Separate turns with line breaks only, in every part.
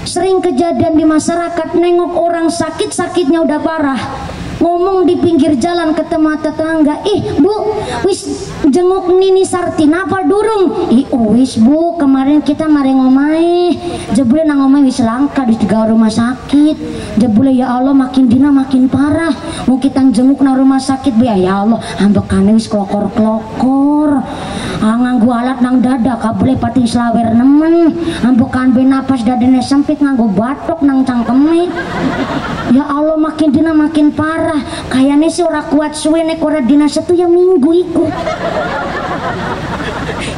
Sering kejadian di masyarakat, nengok orang sakit, sakitnya udah parah, ngomong di pinggir jalan ketemu tetangga, bu, wis jenguk Nini Sarti napa durung? Wis bu, kemarin kita mari ngomai, jebule nang ngomai wis langka di tiga rumah sakit, jebule ya Allah makin dina makin parah, mau kita jenguk nang rumah sakit bu, ya Allah ambekane wis klokor-klokor, nganggo alat nang dada kabule pati slawer nemen, ambekan be napas dadane sempit nganggo batok nang cangkeme, ya Allah makin dina makin parah, kayaknya sih ora kuat suwe nek ora dina setu ya minggu iku.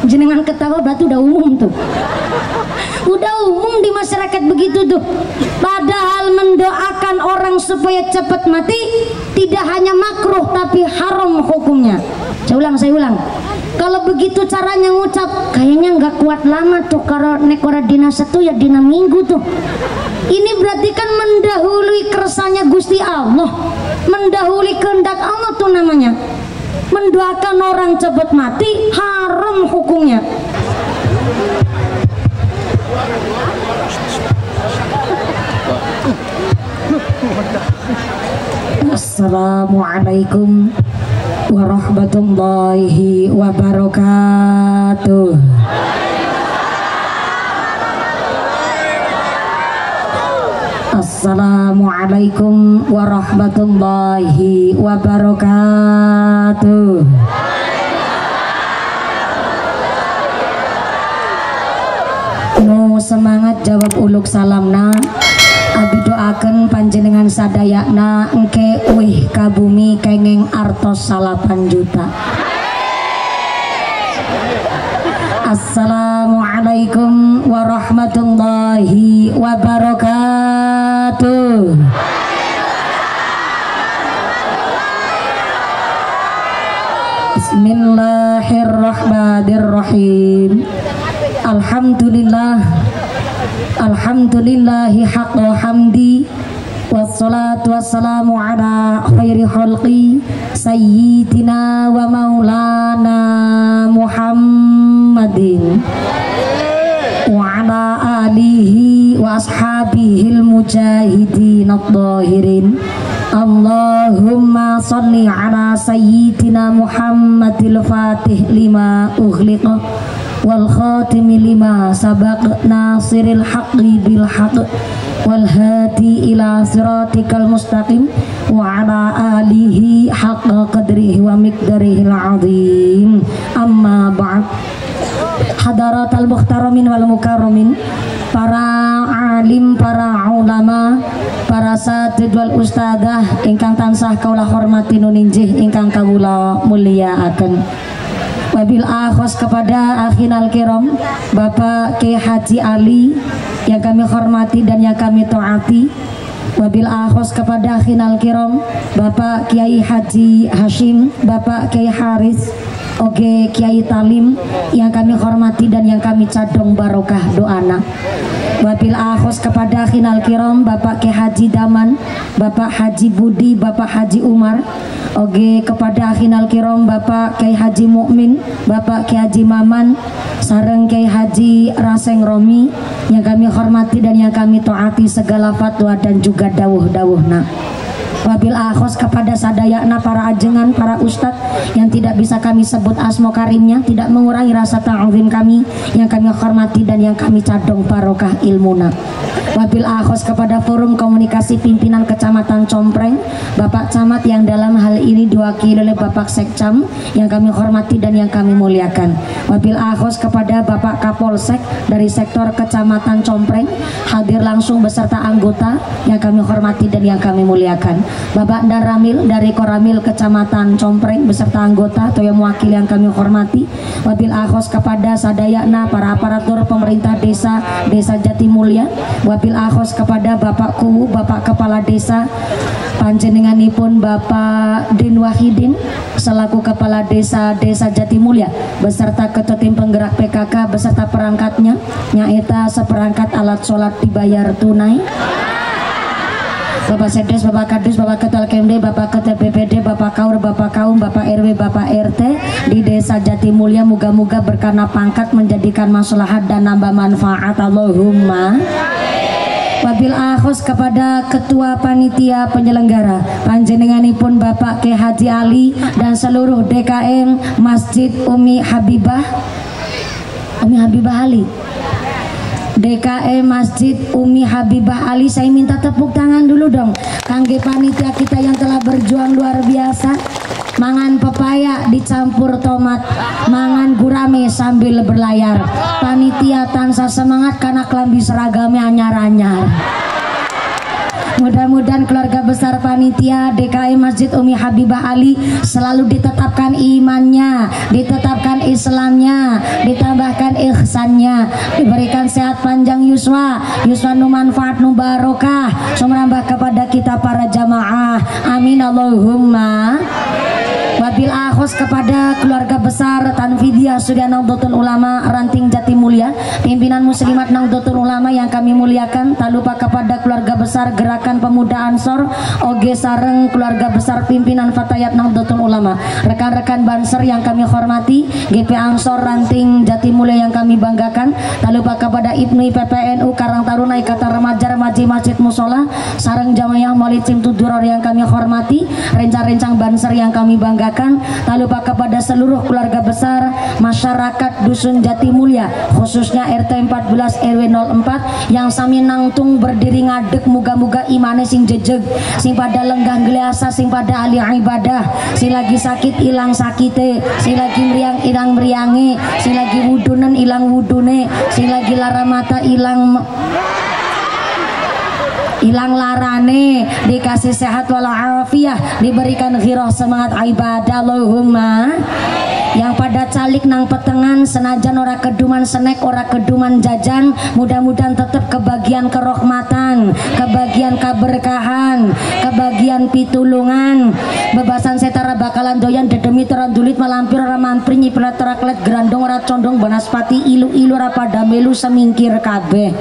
Jenengan ketawa berarti udah umum tuh, udah umum di masyarakat begitu tuh. Padahal mendoakan orang supaya cepat mati tidak hanya makruh tapi haram hukumnya. Saya ulang, kalau begitu caranya ngucap kayaknya nggak kuat lama tuh, kalau nek ora dina setu ya dina minggu tuh. Ini berarti kan mendahului kersanya Gusti Allah, mendahului kehendak Allah tuh namanya. Mendoakan orang cepat mati haram hukumnya. Assalamualaikum warahmatullahi wabarakatuh. Assalamualaikum warahmatullahi wabarakatuh. Nu semangat jawab uluk salamna, abi doakeun panjenengan sadayana engke wih ka bumi kengeng artos 8 juta. Assalamualaikum warahmatullahi wabarakatuh. Bismillahirrahmanirrahim. Alhamdulillahi haqqa hamdi, wassalatu wassalamu ala khairi khalqi sayyidina wa maulana Muhammadin wa ala alihi wa ashabihil mujahidin ad-dhahirin. Allahumma salli ala sayyidina Muhammadil fatih lima ughliqa wal khatimi lima sabaq nasiril haqqi bil haqq wal hadi ila siratikal mustaqim wa ala alihi haqqa qadrihi wa miqdarihil azim. Amma ba'd. Hadaratal muhtaramin wal mukarramin, para alim, para ulama, para satid wal ustadzah ingkang tansah kaula hormati nuninjih ingkang kawula mulyaaken. Wabil akhos kepada akhinal kiram Bapak Kiai Haji Ali yang kami hormati dan yang kami taati. Wabil akhos kepada akhinal kiram Bapak Kiai Haji Hashim, Bapak Kiai Haris, oke Kiai Talim yang kami hormati dan yang kami cadong barokah doana. Wabil akhos kepada akhinal kiram Bapak Kiai Haji Daman, Bapak Haji Budi, Bapak Haji Umar, oke kepada akhinal kiram Bapak Kiai Haji Mukmin, Bapak Kiai Haji Maman, sareng Kiai Haji Raseng Romi yang kami hormati dan yang kami taati segala fatwa dan juga dawuh-dawuhna. Wabil akhos kepada sadayana para ajengan, para ustadz yang tidak bisa kami sebut asmo karimnya, tidak mengurangi rasa ta'zim kami yang kami hormati dan yang kami cadong barokah ilmuna. Wabil akhos kepada forum komunikasi pimpinan Kecamatan Compreng, Bapak Camat yang dalam hal ini diwakili oleh Bapak Sekcam yang kami hormati dan yang kami muliakan. Wabil akhos kepada Bapak Kapolsek dari sektor Kecamatan Compreng, hadir langsung beserta anggota yang kami hormati dan yang kami muliakan. Bapak Daramil dari Koramil Kecamatan Compreng beserta anggota atau yang mewakili yang kami hormati. Wabil akhos kepada sadayana para aparatur pemerintah desa Jatimulya. Wabil akhos kepada Bapak Kuwu, Bapak Kepala Desa panjenenganipun Bapak Din Wahidin selaku Kepala Desa Jatimulya beserta Ketua Tim Penggerak PKK beserta perangkatnya nyaeta seperangkat alat sholat dibayar tunai. Bapak Sedes, Bapak Kadus, Bapak Ketua KMD, Bapak Ketua BPD, Bapak Kaur, Bapak Kaum, Bapak RW, Bapak RT di Desa Jatimulya, moga-moga berkana pangkat menjadikan maslahat dan nambah manfaat. Allahumma. wabil akhos kepada ketua panitia penyelenggara panjenenganipun Bapak K. Haji Ali dan seluruh DKM Masjid Umi Habibah Ali, DKM Masjid Umi Habibah Ali. Saya minta tepuk tangan dulu dong kangge panitia kita yang telah berjuang luar biasa. Mangan pepaya dicampur tomat, mangan gurame sambil berlayar. Panitia tansah semangat karena kelambi seragamnya anyar-anyar. Mudah-mudahan keluarga besar panitia DKM Masjid Umi Habibah Ali selalu ditetapkan imannya, ditetapkan Islamnya, ditambahkan ihsannya, diberikan sehat panjang yuswa nu manfaat nu barokah, sumrambah kepada kita para jamaah. Amin Allahumma. Wabil akhos kepada keluarga besar Tanfidiyah Sudia Nahdlatul Ulama Ranting Jatimulia, pimpinan muslimat Nahdlatul Ulama yang kami muliakan. Tak lupa kepada keluarga besar Gerakan Pemuda Ansor Oge Sareng, keluarga besar pimpinan Fatayat Nahdlatul Ulama, rekan-rekan Banser yang kami hormati, GP Ansor Ranting Jatimulia yang kami banggakan. Tak lupa kepada Ibnu PPNU Karang Taruna Ikatan Remaja Remaji Masjid Musola Sareng Jamaah Maulid Simtuduror yang kami hormati, rencang-rencang Banser yang kami banggakan. Tak lupa kepada seluruh keluarga besar masyarakat Dusun Jatimulia, khususnya RT 14 RW 04 yang sami nangtung berdiri ngadeg, muga-muga imane sing jejeg, sing pada lenggah geleasa, sing pada ahli ibadah, sing lagi sakit ilang sakite, sing lagi meriang ilang meriange, sing lagi wudunen ilang wudune, sing lagi lara mata ilang larane, dikasih sehat walafiat, diberikan ghirah semangat ibadah Allahumma. Yang pada calik nang petengan senajan ora keduman snack, ora keduman jajan, mudah-mudahan tetap kebagian kerahmatan, kebagian keberkahan, kebagian pitulungan. Bebasan setara bakalan doyan dedemi terandulit malampir ora mampir nyiprat teraklet gerandong ora condong banaspati ilu-ilu ora pada melu semingkir kabeh.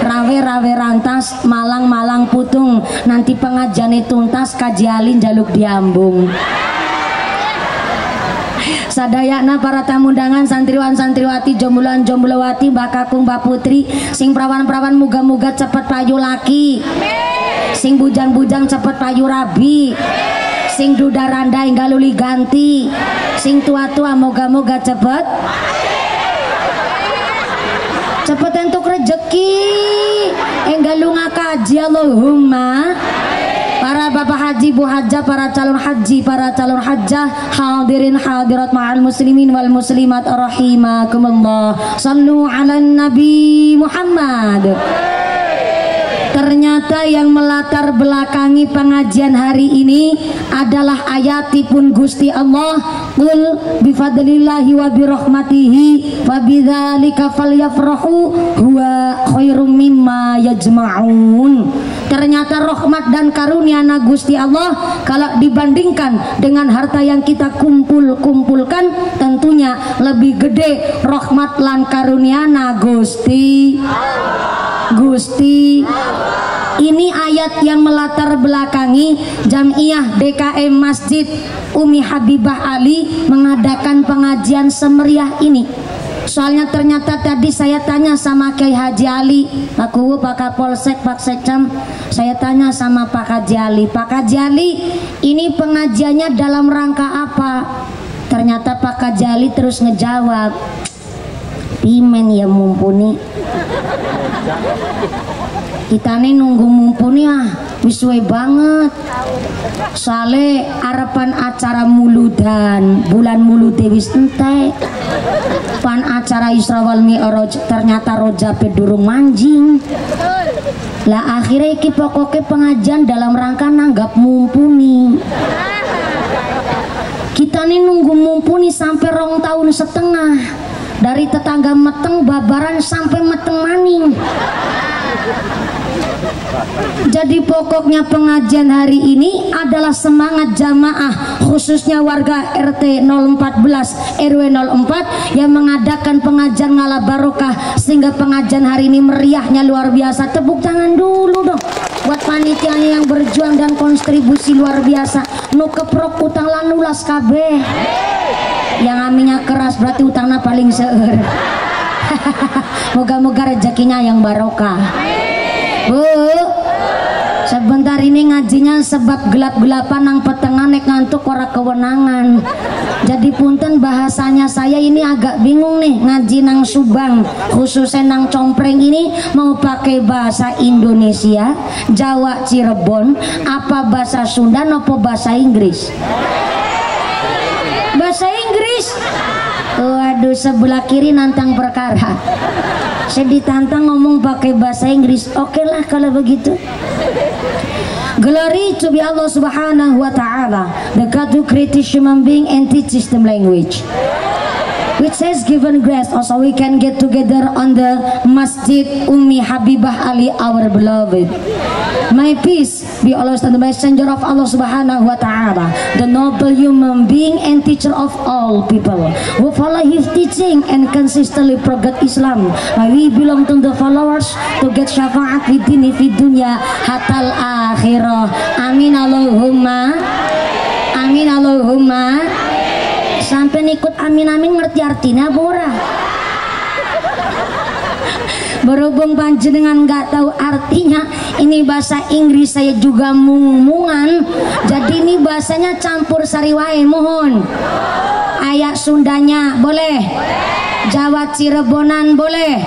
Rawe-rawe rantas malang-malang putung, nanti pengajiane tuntas kajialin jaluk diambung. Sadayana para tamu undangan, santriwan santriwati, jombulan jombulawati, mbak kakung mbak putri, sing perawan-perawan muga-muga cepet payu laki, sing bujang-bujang cepet payu rabi, sing duda randai galuli ganti, sing tua-tua moga-moga cepet entuk rejeki, enggalu ngakaji Allahumma. Para bapak haji, bu hajah, para calon haji, para calon hajah, hadirin hadirat ma'al muslimin wal muslimat rahimakumullah. Sallu ala Nabi Muhammad. Ternyata yang melatar belakangi pengajian hari ini adalah ayatipun Gusti Allah, qul bifadlillahi wa birahmatihi wa bidzalika falyafrahu huwa khairum mimma yajma'un. Ternyata rahmat dan karunia na Gusti Allah kalau dibandingkan dengan harta yang kita kumpulkan tentunya lebih gede rahmat lan karunia na Gusti. Ini ayat yang melatar belakangi Jamiah DKM Masjid Umi Habibah Ali mengadakan pengajian semeriah ini. Soalnya ternyata tadi saya tanya sama Kiai Haji Ali, Pak Kuwu, Pak Kapolsek, Pak Sekcam, saya tanya sama Pak Haji Ali, Pak Haji Ali, ini pengajiannya dalam rangka apa? Ternyata Pak Haji Ali terus ngejawab, pimen ya mumpuni. Kita nih nunggu mumpuni wiswe banget. Soale arepan acara muludan, bulan mulude wis entek. Pan acara Isra wal Mi'raj ternyata rojape durung manjing. Lah akhirnya iki pokoknya pengajian dalam rangka nanggap mumpuni. Kita nih nunggu mumpuni sampai 2 tahun setengah. Dari tetangga meteng babaran sampai meteng maning. Jadi pokoknya pengajian hari ini adalah semangat jamaah khususnya warga RT 014 RW 04 yang mengadakan pengajian ngala barokah sehingga pengajian hari ini meriahnya luar biasa. Tepuk tangan dulu dong buat panitianya yang berjuang dan kontribusi luar biasa. Nu keprok utang lanulas kabeh. Yang aminya keras berarti utangnya paling seueur. Moga-moga rezekinya yang barokah. Bu, ini ngajinya sebab gelap-gelapan nang petengan nek ngantuk ora kewenangan. Jadi punten bahasanya saya ini agak bingung nih ngaji nang Subang khususnya nang Compreng ini mau pakai bahasa Indonesia, Jawa Cirebon, apa bahasa Sunda apa bahasa Inggris? Bahasa Inggris. Waduh, sebelah kiri nantang perkara. Saya ditantang ngomong pakai bahasa Inggris. Oke lah kalau begitu. Glory to be Allah Subhanahu wa Ta'ala, the God who created human being and teaches them language, which has given grace. Also, we can get together on the Masjid Ummi Habibah Ali, our beloved. May peace be always on the messenger of Allah Subhanahu wa Ta'ala, the noble human being and teacher of all people, who follow his teaching and consistently progress Islam. May we belong to the followers to get syafaat within fi dunya hatal akhirah. Amin Allahumma. Amin Allahumma. Sampai ikut amin-amin ngerti artinya bora. Berhubung panjenengan nggak tahu artinya, ini bahasa Inggris saya juga mung-mungan, jadi ini bahasanya campur sari wae. Mohon ayat Sundanya boleh, Jawa Cirebonan boleh,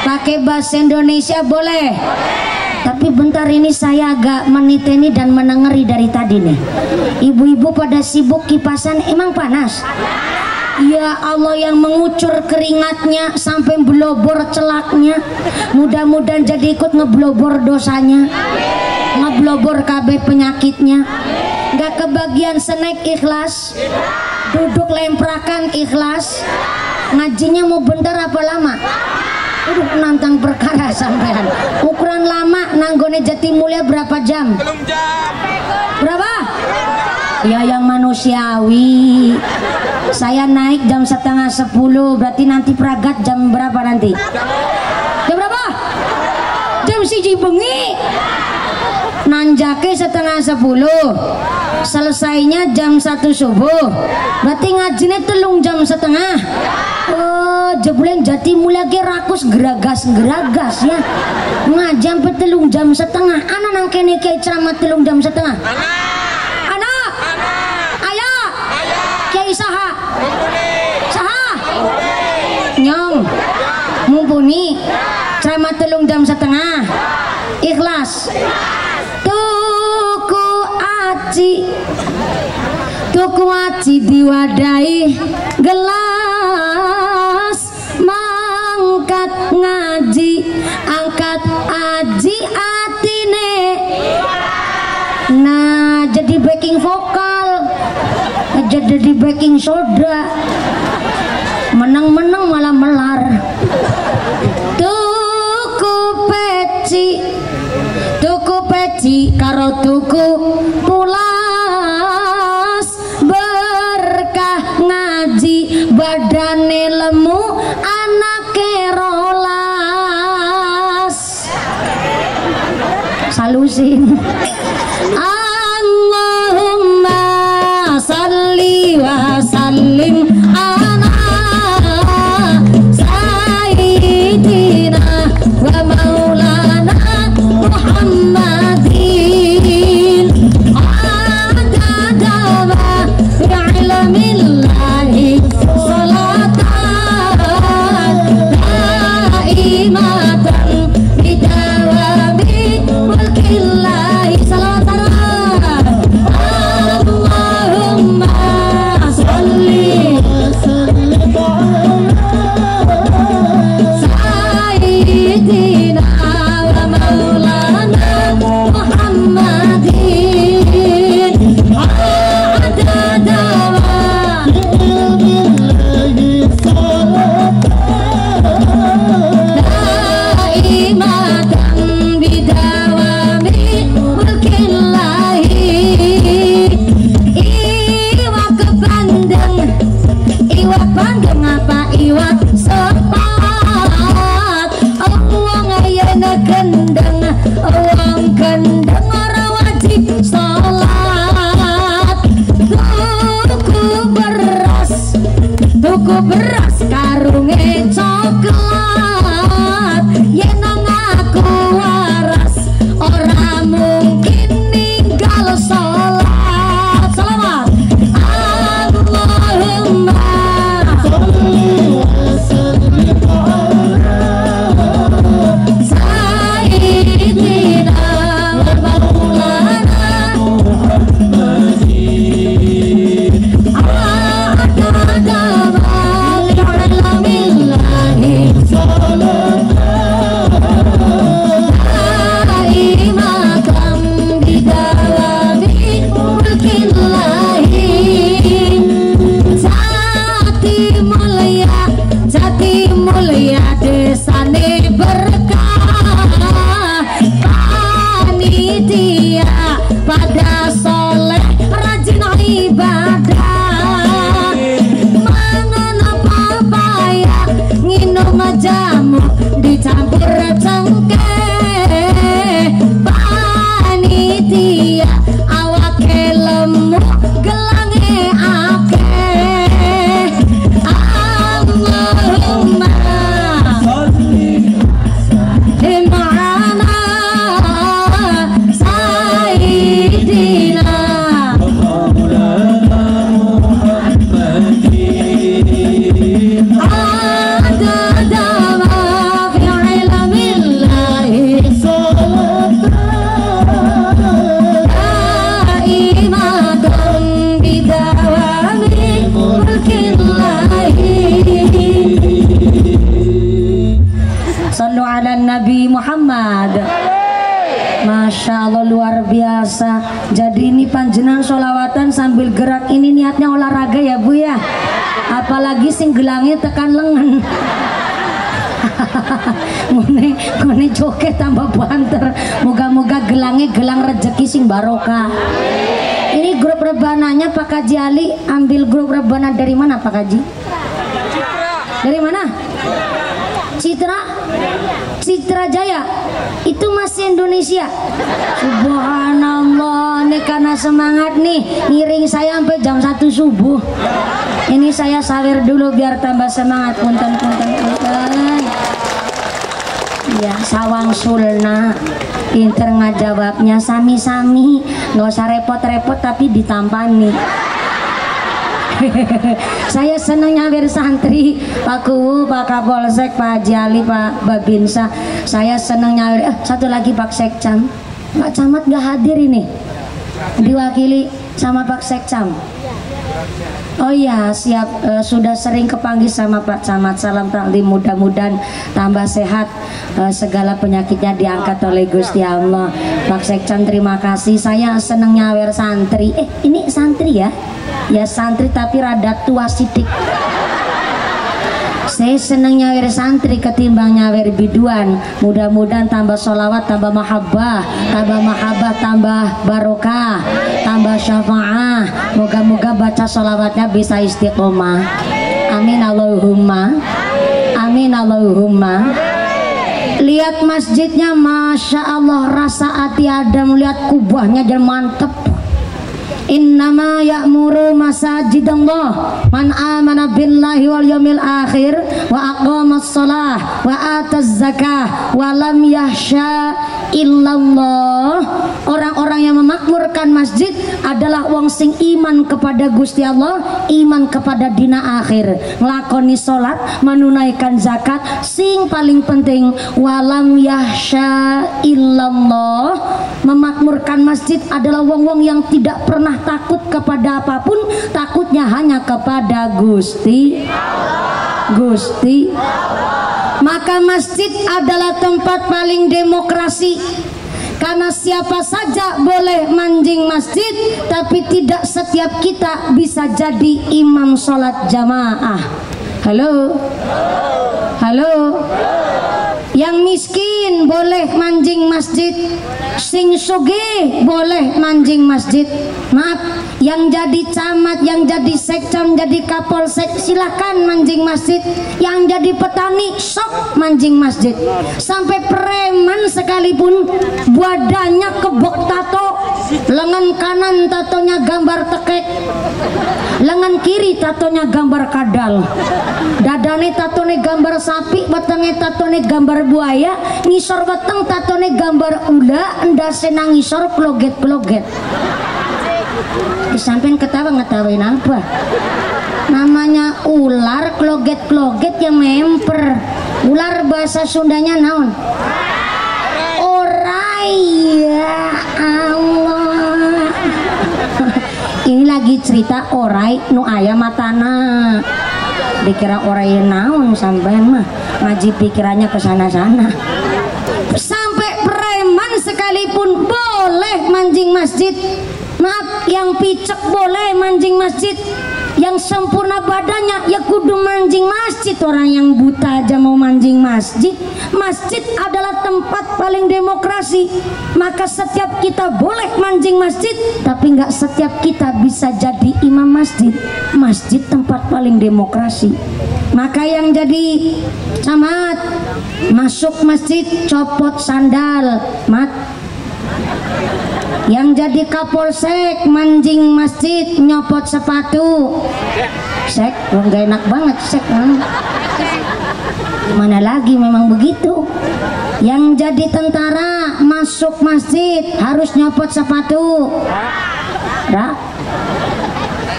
pakai bahasa Indonesia boleh. Tapi bentar ini saya agak meniteni dan menengeri dari tadi nih. Ibu-ibu pada sibuk kipasan, emang panas? Ya Allah, yang mengucur keringatnya sampai belobor celaknya, mudah-mudahan jadi ikut ngeblobor dosanya, ngeblobor kabeh penyakitnya. Gak kebagian snack ikhlas, duduk lemprakan ikhlas. Ngajinya mau bentar apa lama? Aduh, nantang perkara sampean. Ukuran lama nanggone Jatimulya berapa jam? Berapa? Ya yang manusiawi. Saya naik jam 9:30, berarti nanti pragat jam berapa nanti? Jam berapa? Jam 1 bengi. Nanjake 9:30, selesainya jam 1 subuh, berarti ngajinya 3 jam setengah. Oh, jebuleng Jatimulya ge rakus geragas ya. Ngaji sampai 3 jam setengah. Anak nang kene kiai ceramah 3 jam setengah. Anak. Ayah. Kiai saha? Saha? Nyong. Mumpuni. Ceramah 3 jam setengah. Ikhlas. Tuku aci diwadahi gelas, mangkat ngaji angkat aji atine. Nah, jadi backing vokal, jadi backing soda, menang-menang malah melar. Tuku peci karo tuku pulas, berkah ngaji badane lemu anake rolas. Salusin. Allahumma salli wa sallim ala sayyidina wa maulana Muhammadin adadama bi'ilmillahi salatan daimatan bidawami mulkillahi salatan. Allahumma salli Masya Allah luar biasa. Jadi ini panjenengan sholawatan sambil gerak, ini niatnya olahraga ya Bu ya. Apalagi sing gelangnya tekan lengan. Ngone joget tambah banter. Moga-moga gelangnya gelang rezeki sing barokah. Ini grup rebananya Pak Haji Ali. Ambil grup rebana dari mana Pak Haji? Dari mana? Citra Jaya. Itu masih Indonesia. Subhanallah, ini karena semangat nih ngiring saya sampai jam 1 subuh. Ini saya sawer dulu biar tambah semangat. Punten. Ya, sawang sulna. Pinter ngajawabnya sami-sami. Nggak usah repot-repot tapi ditampani. Saya seneng nyawer santri, Pak Kuwu, Pak Kapolsek, Pak Haji Ali, Pak Babinsa. Saya seneng nyawer. Satu lagi Pak Sekcam. Pak Camat gak hadir ini, diwakili sama Pak Sekcam. Oh iya siap, sudah sering kepanggil sama Pak Camat. Salam taklim, mudah-mudahan tambah sehat, segala penyakitnya diangkat oleh Gusti Allah. Pak Sekcam terima kasih. Saya seneng nyawer santri. Ini santri ya? Ya santri tapi rada tua sidik. Saya seneng nyawer santri ketimbang nyawer biduan. Mudah-mudahan tambah sholawat, tambah mahabbah, tambah barokah, tambah syafa'ah. Moga-moga baca sholawatnya bisa istiqomah. Amin Allahumma. Amin Allahumma. Lihat masjidnya, Masya Allah, rasa hati Adam. Lihat kubahnya jadi mantep. Innama ya'muru masajidallah man amana billahi wal yawmil akhir wa aqamas shalah wa ataz zakah wa lam yahsya illallah. Orang-orang yang memakmurkan masjid adalah wong sing iman kepada Gusti Allah, iman kepada dina akhir, nglakoni salat, menunaikan zakat, sing paling penting walam yahsya illallah. Memakmurkan masjid adalah wong-wong yang tidak pernah takut kepada apapun, takutnya hanya kepada Gusti Allah. Maka masjid adalah tempat paling demokrasi, karena siapa saja boleh manjing masjid, tapi tidak setiap kita bisa jadi imam sholat jamaah. Halo. Yang miskin boleh manjing masjid, sing sugih boleh manjing masjid. Maaf, yang jadi camat, yang jadi sekcam, jadi kapolsek silahkan manjing masjid. Yang jadi petani sok manjing masjid. Sampai preman sekalipun badannya kebok tato, lengan kanan tatonya gambar tekek, lengan kiri tatonya gambar kadal, dadane tatone gambar sapi, wetenge tatone gambar buaya, ngisor weteng tatone gambar ula, endase nang ngisor kloget-kloget. Sampean ngetawain apa? Namanya ular kloget-kloget yang memper. Ular bahasa Sundanya naon? Orai ya Allah. Ini lagi cerita orai nu aya matana. Dikira orai naon sampean mah ngaji pikirannya ke sana-sana. Sampai preman sekalipun boleh manjing masjid. Maaf, yang picek boleh manjing masjid. Yang sempurna badannya ya kudu manjing masjid. Orang yang buta aja mau manjing masjid. Masjid adalah tempat paling demokrasi. Maka setiap kita boleh manjing masjid, tapi nggak setiap kita bisa jadi imam masjid. Masjid tempat paling demokrasi. Maka yang jadi camat masuk masjid copot sandal, mat. Yang jadi kapolsek manjing masjid nyopot sepatu. Sek, gak enak banget sek. Gimana lagi, memang begitu. Yang jadi tentara masuk masjid harus nyopot sepatu.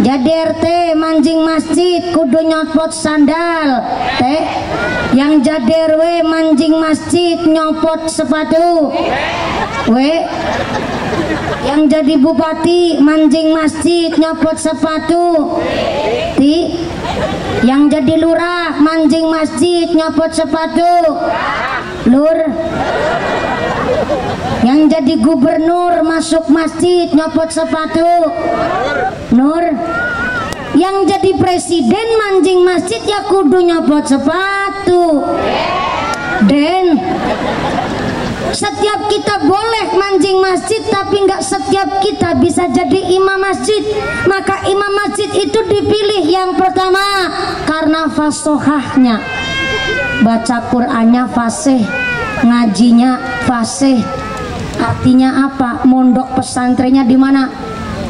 Jadi RT manjing masjid kudu nyopot sandal. Yang jadi RW manjing masjid nyopot sepatu. Yang jadi bupati manjing masjid nyopot sepatu. Yang jadi lurah manjing masjid nyopot sepatu. Lur Yang jadi gubernur masuk masjid nyopot sepatu Nur. Yang jadi presiden mancing masjid ya kudu nyopot sepatu Den. Setiap kita boleh mancing masjid, tapi nggak setiap kita bisa jadi imam masjid. Maka imam masjid itu dipilih yang pertama karena fasohahnya, baca Qur'annya fasih, ngajinya fasih. Artinya apa? Mondok pesantrennya di mana?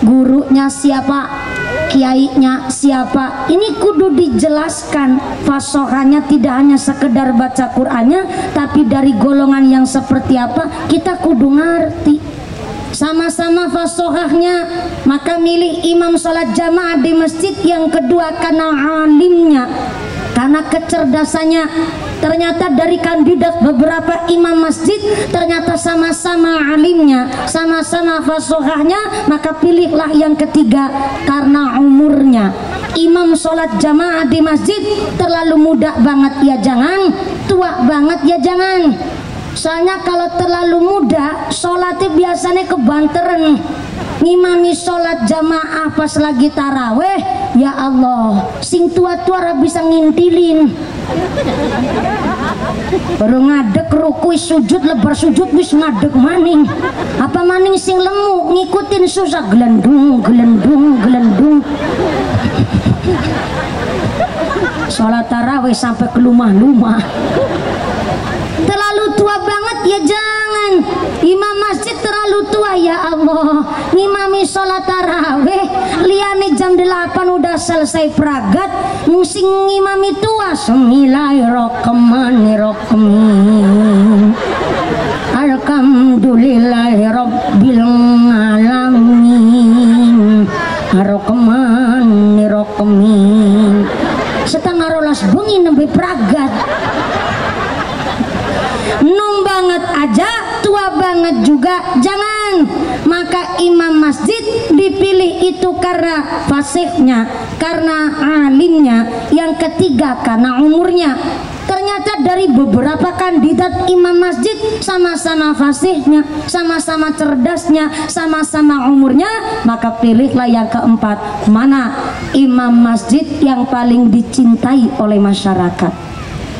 Gurunya siapa? Kiainya siapa? Ini kudu dijelaskan. Fasohanya tidak hanya sekedar baca Qur'annya, tapi dari golongan yang seperti apa kita kudu ngerti. Sama-sama fasohahnya, maka milih imam sholat jamaah di masjid. Yang kedua karena alimnya, karena kecerdasannya. Ternyata dari kandidat beberapa imam masjid ternyata sama-sama alimnya, sama-sama fasohahnya, maka pilihlah yang ketiga karena umurnya. Imam sholat jamaah di masjid terlalu muda banget ya jangan, tua banget ya jangan. Soalnya kalau terlalu muda sholatnya biasanya kebanteran. Ngimami sholat jamaah pas lagi taraweh, ya Allah, sing tua-tua bisa ngintilin. Baru ngadek ruku sujud, lebar sujud wis ngadek maning. Apa maning sing lemu ngikutin susah, gelendung gelendung gelendung. Sholat taraweh sampai ke lumah-lumah. Terlalu tua banget ya jangan. Imam masjid terlalu tua ya Allah. Ngimami sholat taraweh liane jam 8 udah selesai peragat, musing ngimami tua. Bismillahirrahmanirrahim. Alhamdulillahirabbil alamin. Arrahmanirrahim. Setengah rolas bengi nembe peragat. Nom banget aja, tua banget juga jangan. Maka imam masjid dipilih itu karena fasihnya, karena alimnya. Yang ketiga karena umurnya. Ternyata dari beberapa kandidat imam masjid sama-sama fasihnya, sama-sama cerdasnya, sama-sama umurnya. Maka pilihlah yang keempat, mana imam masjid yang paling dicintai oleh masyarakat.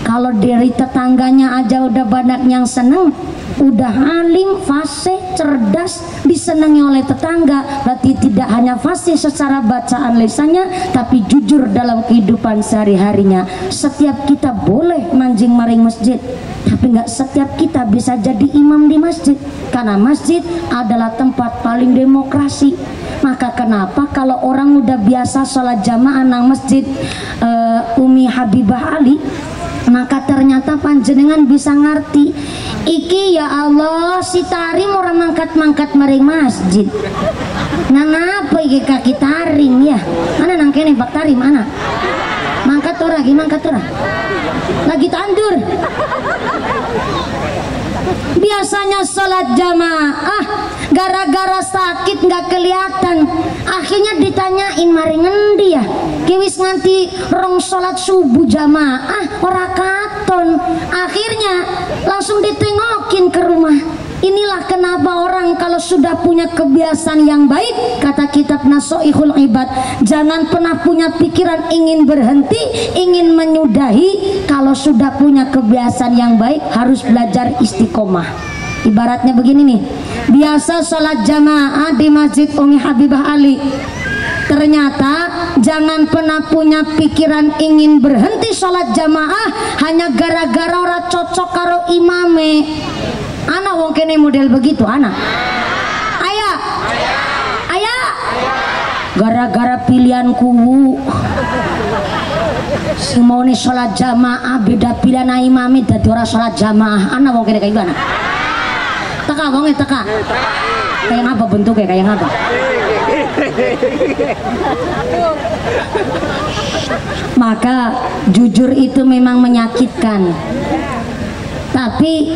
Kalau dari tetangganya aja udah banyak yang seneng, udah alim, fasih, cerdas, disenangi oleh tetangga, berarti tidak hanya fasih secara bacaan lisannya, tapi jujur dalam kehidupan sehari-harinya. Setiap kita boleh manjing maring masjid, tapi nggak setiap kita bisa jadi imam di masjid, karena masjid adalah tempat paling demokrasi. Maka kenapa kalau orang udah biasa sholat jamaah nang masjid Umi Habibah Ali, maka ternyata panjenengan bisa ngerti iki ya Allah si tarim orang mangkat-mangkat maring masjid. Nah apa iki kaki tarim ya? Mana nang kene Pak Tarim mana? Mangkat ora lagi mangkat ora? Lagi tandur. Biasanya sholat jamaah gara-gara sakit nggak kelihatan, akhirnya ditanyain mari ngendi ya kiwis nganti rong sholat subuh jamaah ora katon, akhirnya langsung ditengokin ke rumah. Inilah kenapa orang kalau sudah punya kebiasaan yang baik, kata kitab Nasoihul Ibad, jangan pernah punya pikiran ingin berhenti, ingin menyudahi. Kalau sudah punya kebiasaan yang baik harus belajar istiqomah. Ibaratnya begini nih, biasa sholat jamaah di Masjid Umi Habibah Ali, ternyata jangan pernah punya pikiran ingin berhenti sholat jamaah hanya gara-gara ora cocok karo imame. Anak wong kene model begitu anak. Ayah, ayah, gara-gara pilihan kuwu si mau nih sholat jamaah beda pilihan imami dadi ora sholat jamaah. Anak wong kene kayak gimana? Teka wongnya teka. Kayak apa bentuknya kayak apa? Maka jujur itu memang menyakitkan. Tapi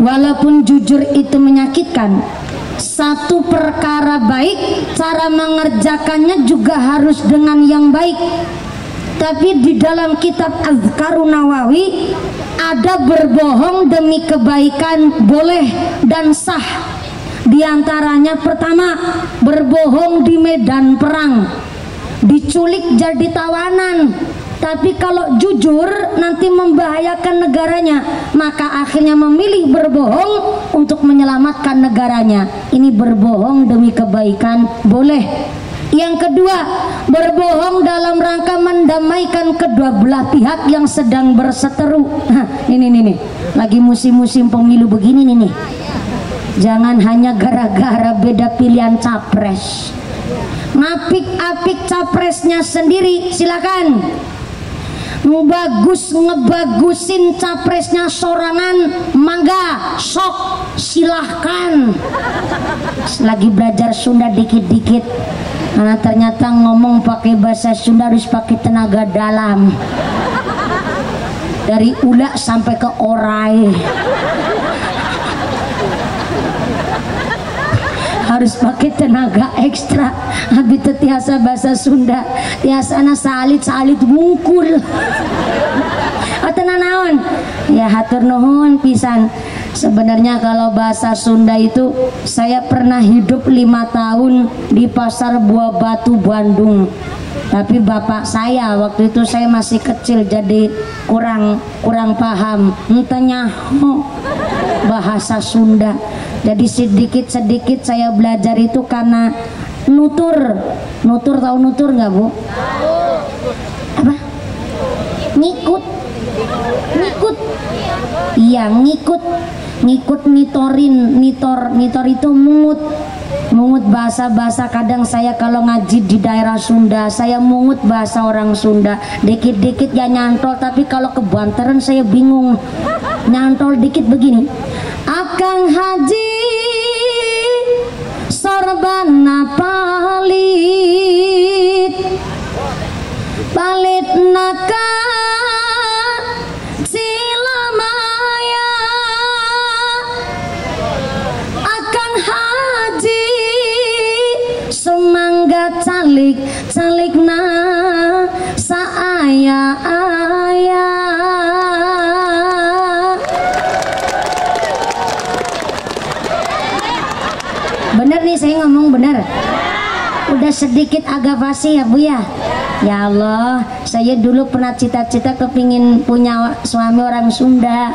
walaupun jujur itu menyakitkan, satu perkara baik, cara mengerjakannya juga harus dengan yang baik. Tapi di dalam kitab Azkarun Nawawi ada berbohong demi kebaikan boleh dan sah. Di antaranya pertama, berbohong di medan perang, diculik jadi tawanan. Tapi kalau jujur nanti membahayakan negaranya, maka akhirnya memilih berbohong untuk menyelamatkan negaranya. Ini berbohong demi kebaikan boleh. Yang kedua, berbohong dalam rangka mendamaikan kedua belah pihak yang sedang berseteru. Ini lagi musim-musim pemilu begini nih. Jangan hanya gara-gara beda pilihan capres, ngapik-apik capresnya sendiri silakan. Ngebagusin capresnya sorangan, mangga, sok, silahkan. Lagi belajar Sunda dikit-dikit, karena ternyata ngomong pakai bahasa Sunda harus pakai tenaga dalam, dari ula sampai ke orai. Harus pakai tenaga ekstra. Habis itu tiasa bahasa Sunda, tiasana salit wungkul. Atena naon? Ya hatur nuhun pisan. Sebenarnya kalau bahasa Sunda itu, saya pernah hidup 5 tahun di Pasar Buah Batu Bandung. Tapi bapak saya waktu itu saya masih kecil, jadi kurang paham entahnya bahasa Sunda. Jadi sedikit saya belajar itu karena nutur. Tahu nutur nggak Bu? Apa? Ngikut. Iya, ngikut nitorin. Nitor itu mungut bahasa kadang saya kalau ngaji di daerah Sunda saya mungut bahasa orang Sunda, dikit-dikit ya nyantol. Tapi kalau kebantaran saya bingung, nyantol dikit begini, Akang Haji sorbana palit naka silamaya. Akang Haji semangga calik na saaya. Bener nih saya ngomong bener. Udah sedikit agak fasih ya Bu ya. Ya Allah, saya dulu pernah cita-cita kepingin punya suami orang Sunda.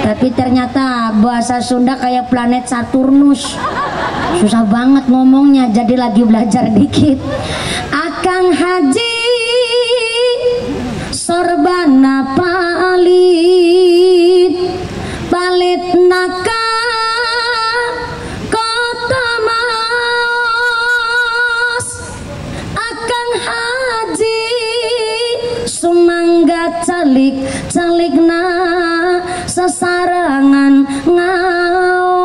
Tapi ternyata bahasa Sunda kayak planet Saturnus. Susah banget ngomongnya, jadi lagi belajar dikit. Akang Haji sorbana palit naka calik na sesarangan ngaos.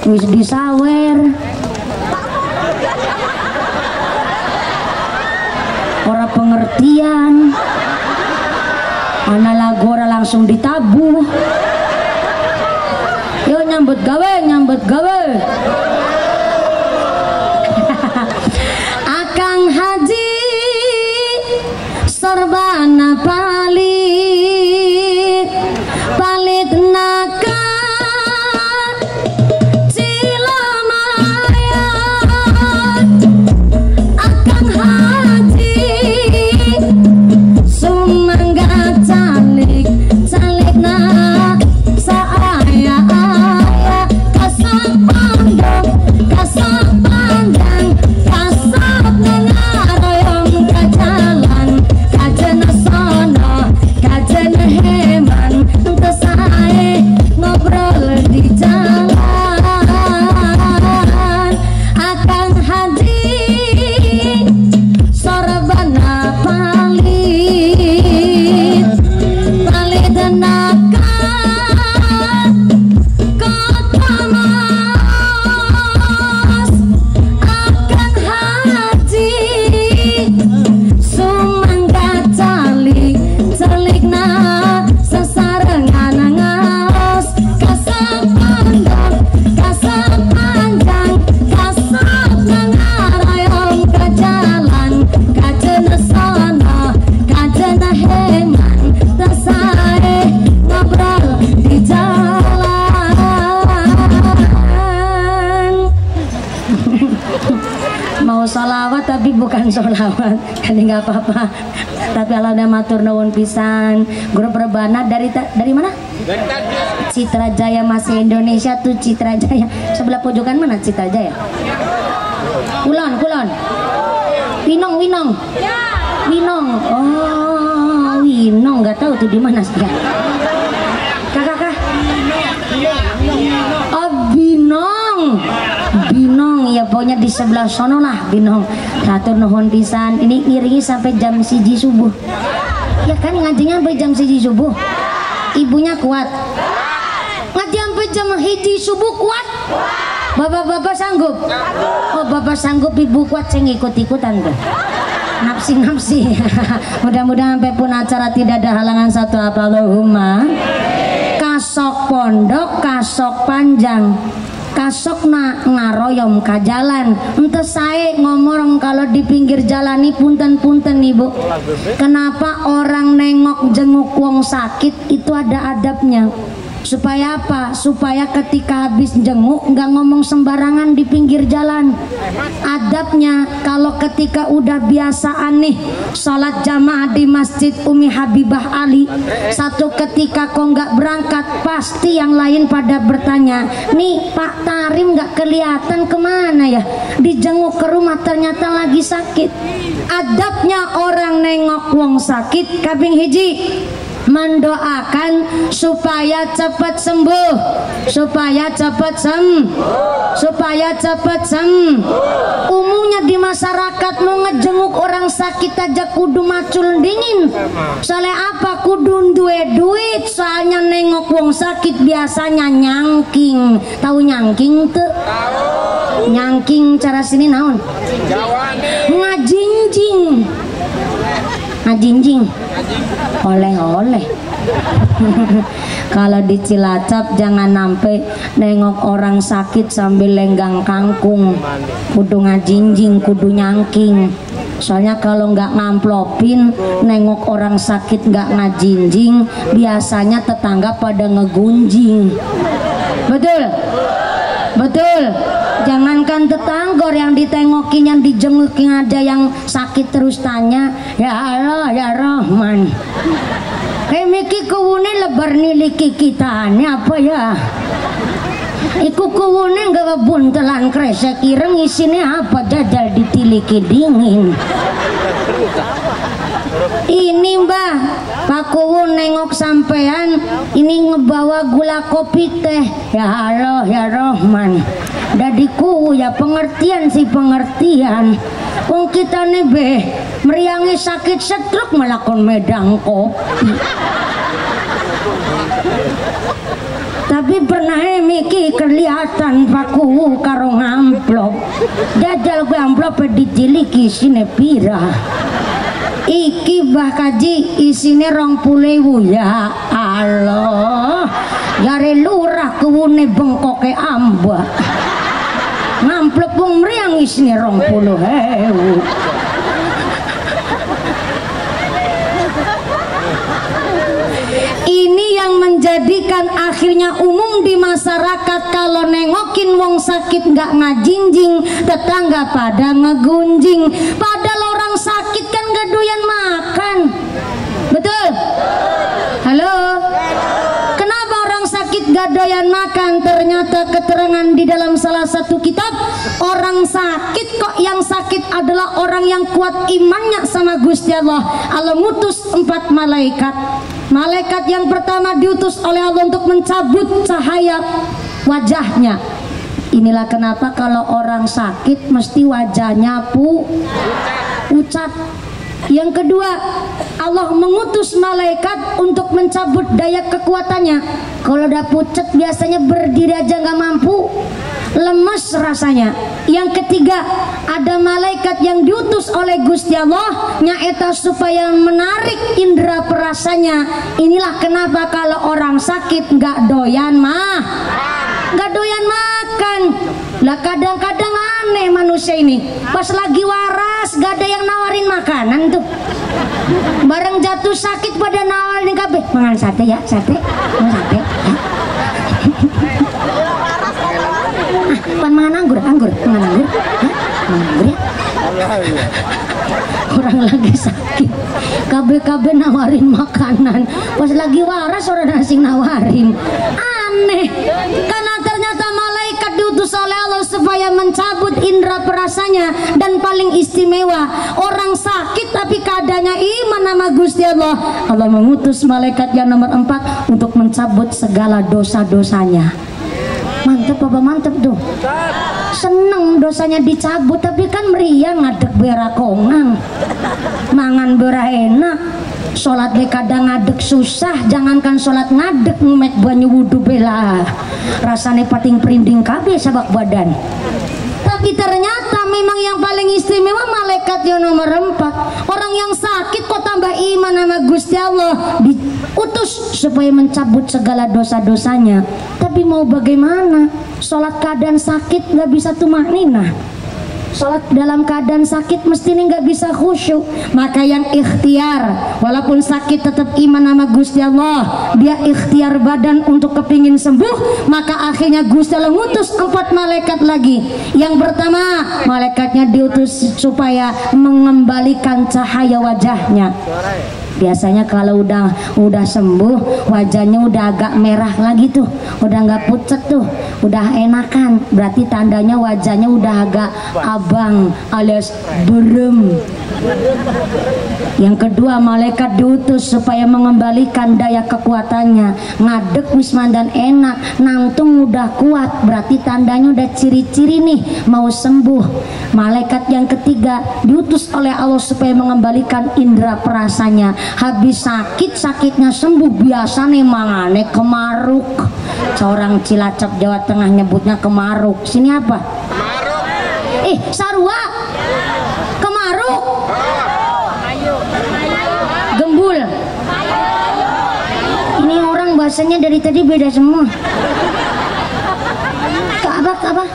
Wis disawer ora pengertian, ana lagu ora langsung ditabuh. Yo nyambut gawe Akang Haji sorbana palit naka cilamaya. Akang Haji sumangga calik na saaya kasang pondok bacaan sholawat kan nggak apa-apa. Tapi alhamdulillah matur nuwun pisan. Grup rebana dari mana? Citra Jaya, masih Indonesia tuh Citra Jaya. Sebelah pojokan mana Citra Jaya? Kulon. Winong. Winong. Oh, Winong nggak tahu tuh di mana sih. Kakak. Oh, Binong ya pokoknya di sebelah sono lah Binong. Hatur nuhun pisan. Ini ngiringi sampai jam 1 subuh. Ya kan ngajinya sampai jam 1 subuh. Ibunya kuat. Ngaji sampai jam 1 subuh kuat. Bapak-bapak sanggup? Oh, bapak sanggup, ibu kuat, saya ngikut-ikutan tuh. Nafsi. Mudah-mudahan sampai pun acara tidak ada halangan satu apa Allahumma. Kasok pondok, kasok panjang. Kasok ngaroyom ka jalan. Ente saya ngomong kalau di pinggir jalan ini punten-punten ibu. Kenapa orang nengok jenguk wong sakit itu ada adabnya? Supaya apa? Supaya ketika habis jenguk nggak ngomong sembarangan di pinggir jalan. Adabnya kalau ketika udah biasaan nih sholat jamaah di Masjid Umi Habibah Ali, satu ketika kok nggak berangkat, pasti yang lain pada bertanya, nih Pak Tarim nggak kelihatan kemana ya? Dijenguk ke rumah ternyata lagi sakit. Adabnya orang nengok wong sakit kaping hiji mendoakan supaya cepat sembuh, supaya cepat sembuh. Umumnya di masyarakat mau ngejenguk orang sakit aja kudu macul dingin. Soalnya apa? Kudu duit, soalnya nengok wong sakit biasanya nyangking. Tahu nyangking tuh? Nyangking cara sini naon? Ngajinjing. Oleh-oleh. Kalau di Cilacap jangan sampai nengok orang sakit sambil lenggang kangkung. Kudu ngajinjing, kudu nyangking. Soalnya kalau nggak ngamplopin, nengok orang sakit nggak ngajinjing, biasanya tetangga pada ngegunjing. Betul. Jangankan tetangga yang ditengokin, yang dijengukin aja yang sakit terus tanya, ya Allah ya Rahman. Kayak miki kuwune lebar niliki kita ini apa ya? Iku kuwune gak buntelan kresek ireng isinya apa jajal ditiliki dingin. Ini mbah Pak Kuwun nengok sampean ini ngebawa gula kopi teh, ya Allah ya Rahman. Dadiku ya pengertian wong kita nih meriangi sakit stroke melakukan medang kopi. Tapi pernah miki kelihatan paku karo ngamplop. Jajal gue amplop ditiliki sini pira. Iki bah kaji isine 20.000 ya Allah. Gare lurah kewune bengkoke amba. Ngamplop wong mriang isine 20.000. Ini yang menjadikan akhirnya umum di masyarakat kalau nengokin wong sakit nggak ngajinjing, tetangga pada ngegunjing. Padahal orang sakit kan gak doyan makan. Betul? Halo? Kenapa orang sakit gak doyan makan? Ternyata keterangan di dalam salah satu kitab, orang sakit kok yang sakit adalah orang yang kuat imannya sama Gusti Allah. Allah mutus 4 malaikat. Malaikat yang pertama diutus oleh Allah untuk mencabut cahaya wajahnya. Inilah kenapa kalau orang sakit mesti wajahnya pucat. Yang kedua, Allah mengutus malaikat untuk mencabut daya kekuatannya. Kalau udah pucat biasanya berdiri aja nggak mampu, lemes rasanya. Yang ketiga, ada malaikat yang diutus oleh Gusti Allah nyaeta supaya menarik indera perasanya. Inilah kenapa kalau orang sakit nggak doyan makan. Lah kadang-kadang aneh manusia ini, pas lagi waras gak ada yang nawarin makanan tuh. Bareng jatuh sakit pada nawarin kabeh. Mangan sate ya, sate. Mangan sate. Pan mangan anggur, mangan anggur. Mangan anggur ya. orang lagi sakit KB nawarin makanan, pas lagi waras orang asing nawarin. Aneh, karena ternyata malaikat diutus oleh Allah supaya mencabut indera perasanya. Dan paling istimewa, orang sakit tapi keadaannya iman nama Gusti Allah, Allah mengutus malaikat yang nomor 4 untuk mencabut segala dosa-dosanya. Mantep apa mantep tuh, seneng dosanya dicabut. Tapi kan meriang ngadek berakongan, mangan bera enak, sholat de kadang ngadek susah, jangankan sholat ngadek ngumet banyu wudu bela rasanya pating perinding kabeh sabak badan. Tapi ternyata memang yang paling istimewa malaikat yang nomor 4. Orang yang sakit kok tambah iman sama Gusti Allah, diutus supaya mencabut segala dosa-dosanya. Tapi mau bagaimana, sholat keadaan sakit nggak bisa tumakninah, sholat dalam keadaan sakit mestinya nggak bisa khusyuk. Maka yang ikhtiar walaupun sakit tetap iman sama Gusti Allah, dia ikhtiar badan untuk kepingin sembuh, maka akhirnya Gusti Allah ngutus 4 malaikat lagi. Yang pertama, malaikatnya diutus supaya mengembalikan cahaya wajahnya. Biasanya kalau udah sembuh wajahnya udah agak merah lagi tuh, udah nggak pucet tuh, udah enakan, berarti tandanya wajahnya udah agak abang alias berem. Yang kedua, malaikat diutus supaya mengembalikan daya kekuatannya, ngadek wisman dan enak, nantung udah kuat, berarti tandanya udah ciri-ciri nih mau sembuh. Malaikat yang ketiga diutus oleh Allah supaya mengembalikan indera perasanya. Habis sakitnya sembuh, biasa nih mangane kemaruk. Seorang Cilacap Jawa Tengah nyebutnya kemaruk. Sini apa? Kemaruk. Sarua. Kemaruk. Gembul. Ini orang bahasanya dari tadi beda semua. Apa?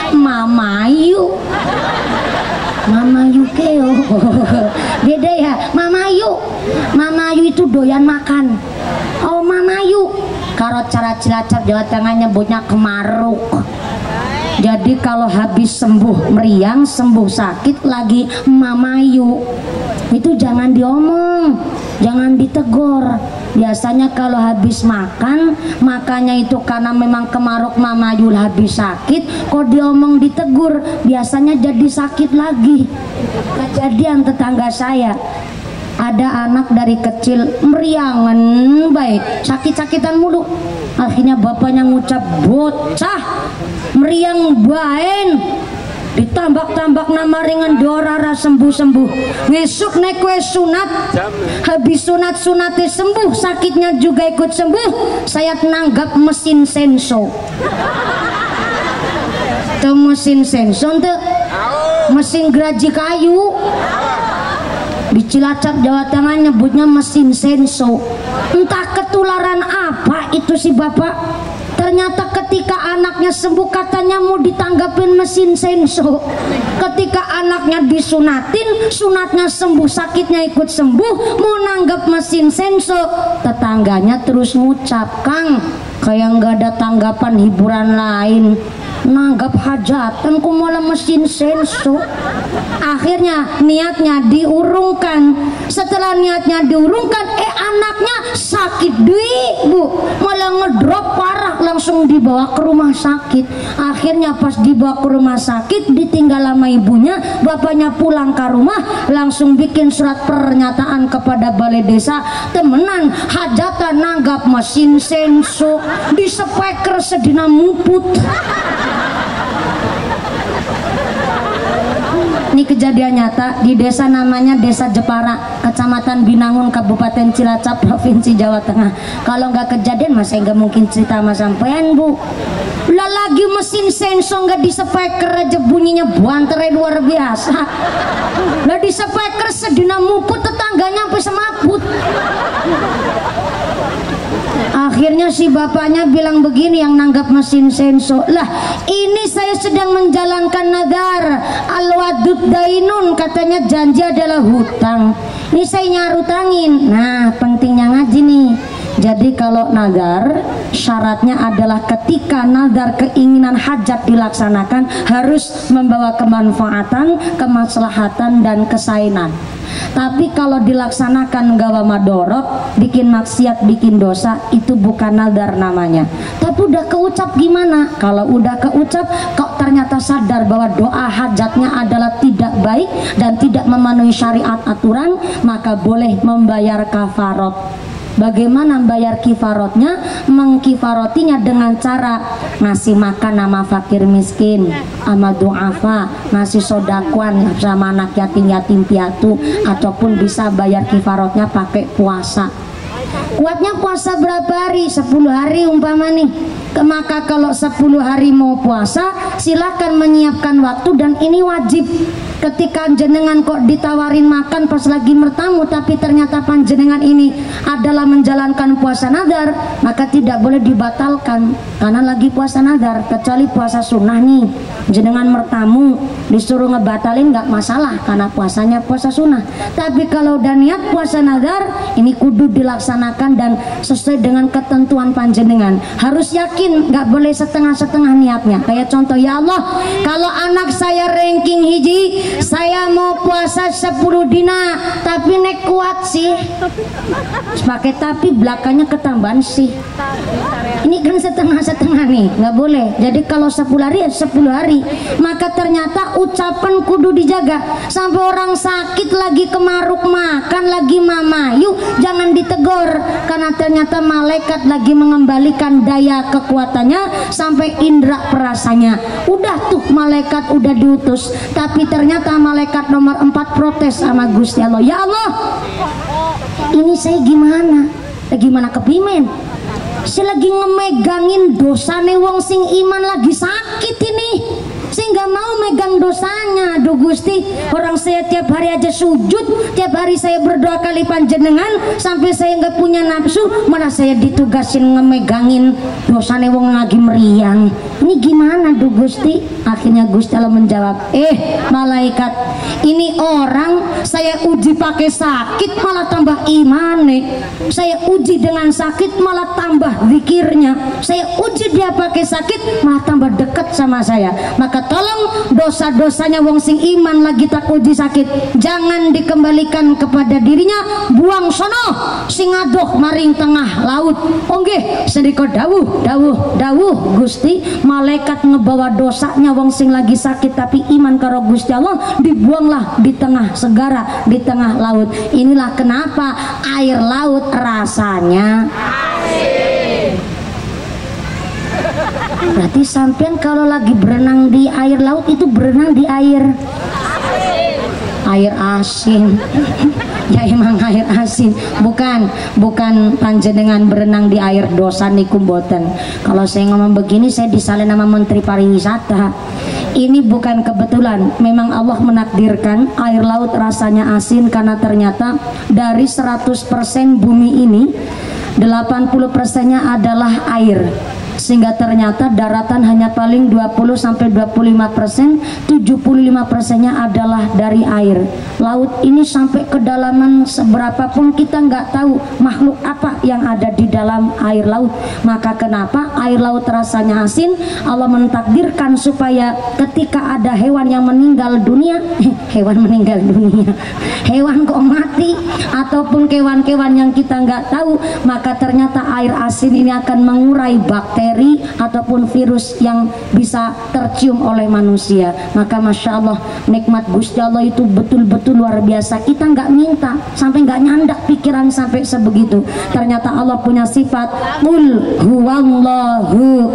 Mamayu. Mamayu keo. Beda ya. Mamayu itu doyan makan. Oh Mamayu. Kalau cara Cilacap Jawa Tengah nyebutnya kemaruk. Jadi kalau habis sembuh meriang, sembuh sakit lagi Mamayu, itu jangan diomong, jangan ditegur. Biasanya kalau habis makan, makanya itu karena memang kemaruk Mamayu habis sakit, kok diomong ditegur, biasanya jadi sakit lagi. Kejadian tetangga saya, ada anak dari kecil meriangan baik, sakit-sakitan mulu. Akhirnya bapaknya ngucap, bocah meriang baen, ditambak-tambak nama ringan dorara sembuh-sembuh, ngesuk naik kue sunat, habis sunat-sunatnya sembuh, sakitnya juga ikut sembuh. Saya nanggap mesin senso. Tuh mesin senso tuh mesin geraji kayu. Di Cilacap Jawa Tengah nyebutnya mesin senso. Entah ketularan apa itu si bapak, ternyata ketika anaknya sembuh katanya mau ditanggapin mesin senso. Ketika anaknya disunatin, sunatnya sembuh, sakitnya ikut sembuh, mau nanggap mesin senso, tetangganya terus ngucap, Kang, kayak nggak ada tanggapan hiburan lain, nanggap hajatan kok malah mesin senso. Akhirnya niatnya diurungkan. Setelah niatnya diurungkan, anaknya sakit deui, Bu, malah ngedrop parah, langsung dibawa ke rumah sakit. Akhirnya pas dibawa ke rumah sakit, ditinggal sama ibunya, bapaknya pulang ke rumah, langsung bikin surat pernyataan kepada balai desa, temenan hajatan nanggap mesin senso, di speaker sedina muput. Ini kejadian nyata di desa namanya Desa Jepara, Kecamatan Binangun, Kabupaten Cilacap, Provinsi Jawa Tengah. Kalau nggak kejadian, mas saya nggak mungkin cerita sama sampean, Bu. Lah lagi mesin senso nggak di speaker aja bunyinya buantere luar biasa. Lah di speaker sedina muput, tetangganya sampai semaput. Akhirnya si bapaknya bilang begini yang nanggap mesin senso, lah ini saya sedang menjalankan nadar al-wadud dainun, katanya janji adalah hutang, ini saya nyarutangin. Nah pentingnya ngaji nih, Jadi kalau nazar syaratnya adalah ketika nazar keinginan hajat dilaksanakan harus membawa kemanfaatan, kemaslahatan dan kesainan. Tapi kalau dilaksanakan gawa madorot, bikin maksiat, bikin dosa, itu bukan nazar namanya. Tapi udah keucap gimana? Kalau udah keucap kok ternyata sadar bahwa doa hajatnya adalah tidak baik dan tidak memenuhi syariat aturan, maka boleh membayar kafarot. Bagaimana membayar kifarotnya? Mengkifarotinya dengan cara ngasih makan sama fakir miskin, sama du'afa, ngasih sodakuan sama anak yatim piatu, ataupun bisa bayar kifarotnya pakai puasa. Kuatnya puasa berapa hari? 10 hari umpama nih. Maka kalau 10 hari mau puasa, silakan menyiapkan waktu, dan ini wajib. Ketika jenengan kok ditawarin makan pas lagi bertamu, tapi ternyata panjenengan ini adalah menjalankan puasa nazar, maka tidak boleh dibatalkan karena lagi puasa nazar. Kecuali puasa sunnah nih, jenengan bertamu disuruh ngebatalin nggak masalah karena puasanya puasa sunnah. Tapi kalau udah niat puasa nazar, ini kudu dilaksanakan dan sesuai dengan ketentuan panjenengan. Harus yakin, nggak boleh setengah-setengah niatnya. Kayak contoh, ya Allah, kalau anak saya ranking hiji, saya mau puasa 10 dina, tapi nek kuat sih. Pakai tapi belakangnya ketambahan sih. Ini kan setengah-setengah nih, nggak boleh. Jadi kalau 10 hari ya 10 hari. Maka ternyata ucapan kudu dijaga. Sampai orang sakit lagi kemaruk makan, lagi mamayu, jangan ditegur, karena ternyata malaikat lagi mengembalikan daya kekuatannya sampai indera perasanya. Udah tuh malaikat udah diutus, tapi ternyata malaikat nomor 4 protes sama Gusti Allah. Ya Allah, ini saya gimana? Gimana kepimen? Saya lagi ngemegangin dosane wong sing iman lagi sakit ini. Saya nggak mau megang dosanya. Aduh Gusti, orang saya tiap hari aja sujud, tiap hari saya berdoa kali panjenengan, sampai saya nggak punya nafsu, malah saya ditugasin ngemegangin dosane wong lagi meriang. Ini gimana duh Gusti? Akhirnya Gusti Allah menjawab, malaikat, ini orang saya uji pakai sakit malah tambah iman nih. Saya uji dengan sakit malah tambah zikirnya. Saya uji dia pakai sakit malah tambah dekat sama saya. Maka tolong dosa-dosanya wong sing iman lagi tak uji sakit jangan dikembalikan kepada dirinya, buang sono sing adoh maring tengah laut. Nggih, sedika dawuh Gusti, malaikat ngebawa dosanya wong sing lagi sakit tapi iman karo Gusti Allah, dibuanglah di tengah segara, di tengah laut. Inilah kenapa air laut rasanya asin. Berarti sampean kalau lagi berenang di air laut itu berenang di air asin. Ya emang air asin, bukan panjenengan berenang di air dosa niku mboten. Kalau saya ngomong begini saya disalin sama Menteri Pariwisata. Ini bukan kebetulan, memang Allah menakdirkan air laut rasanya asin karena ternyata dari 100% bumi ini 80%-nya adalah air. Sehingga ternyata daratan hanya paling 20-25%, 75%-nya adalah dari air. Laut ini sampai kedalaman seberapa pun kita nggak tahu makhluk apa yang ada di dalam air laut. Maka kenapa air laut rasanya asin? Allah mentakdirkan supaya ketika ada hewan yang meninggal dunia, hewan kok mati, ataupun kewan-kewan yang kita nggak tahu, maka ternyata air asin ini akan mengurai bakteri ataupun virus yang bisa tercium oleh manusia. Maka Masya Allah, nikmat Gusti Allah itu betul-betul luar biasa. Kita nggak minta, sampai nggak nyandak pikiran sampai sebegitu. Ternyata Allah punya sifat Qul huwallahu.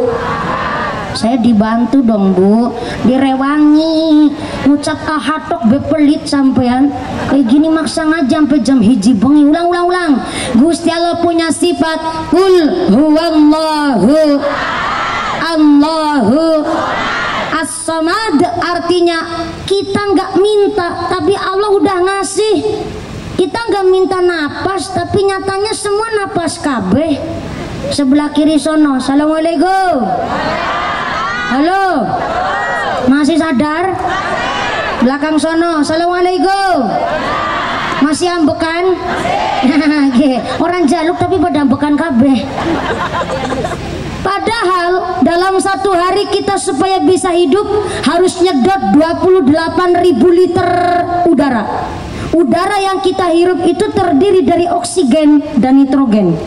Saya dibantu dong Bu, direwangi ngucap kahatok bepelit sampean kayak gini maksa ngaja sampai jam hiji bengi. Ulang. Gusti Allah punya sifat Qul huwallahu Allahu as-samad, artinya kita nggak minta tapi Allah udah ngasih. Kita nggak minta napas tapi nyatanya semua napas kabeh. Sebelah kiri sono, assalamualaikum. Halo, masih sadar? Belakang sono, assalamualaikum. Masih ambekan? Orang jaluk tapi pada ambekan kabeh. Padahal dalam satu hari kita supaya bisa hidup harus nyedot 28.000 liter udara. Udara yang kita hirup itu terdiri dari oksigen dan nitrogen.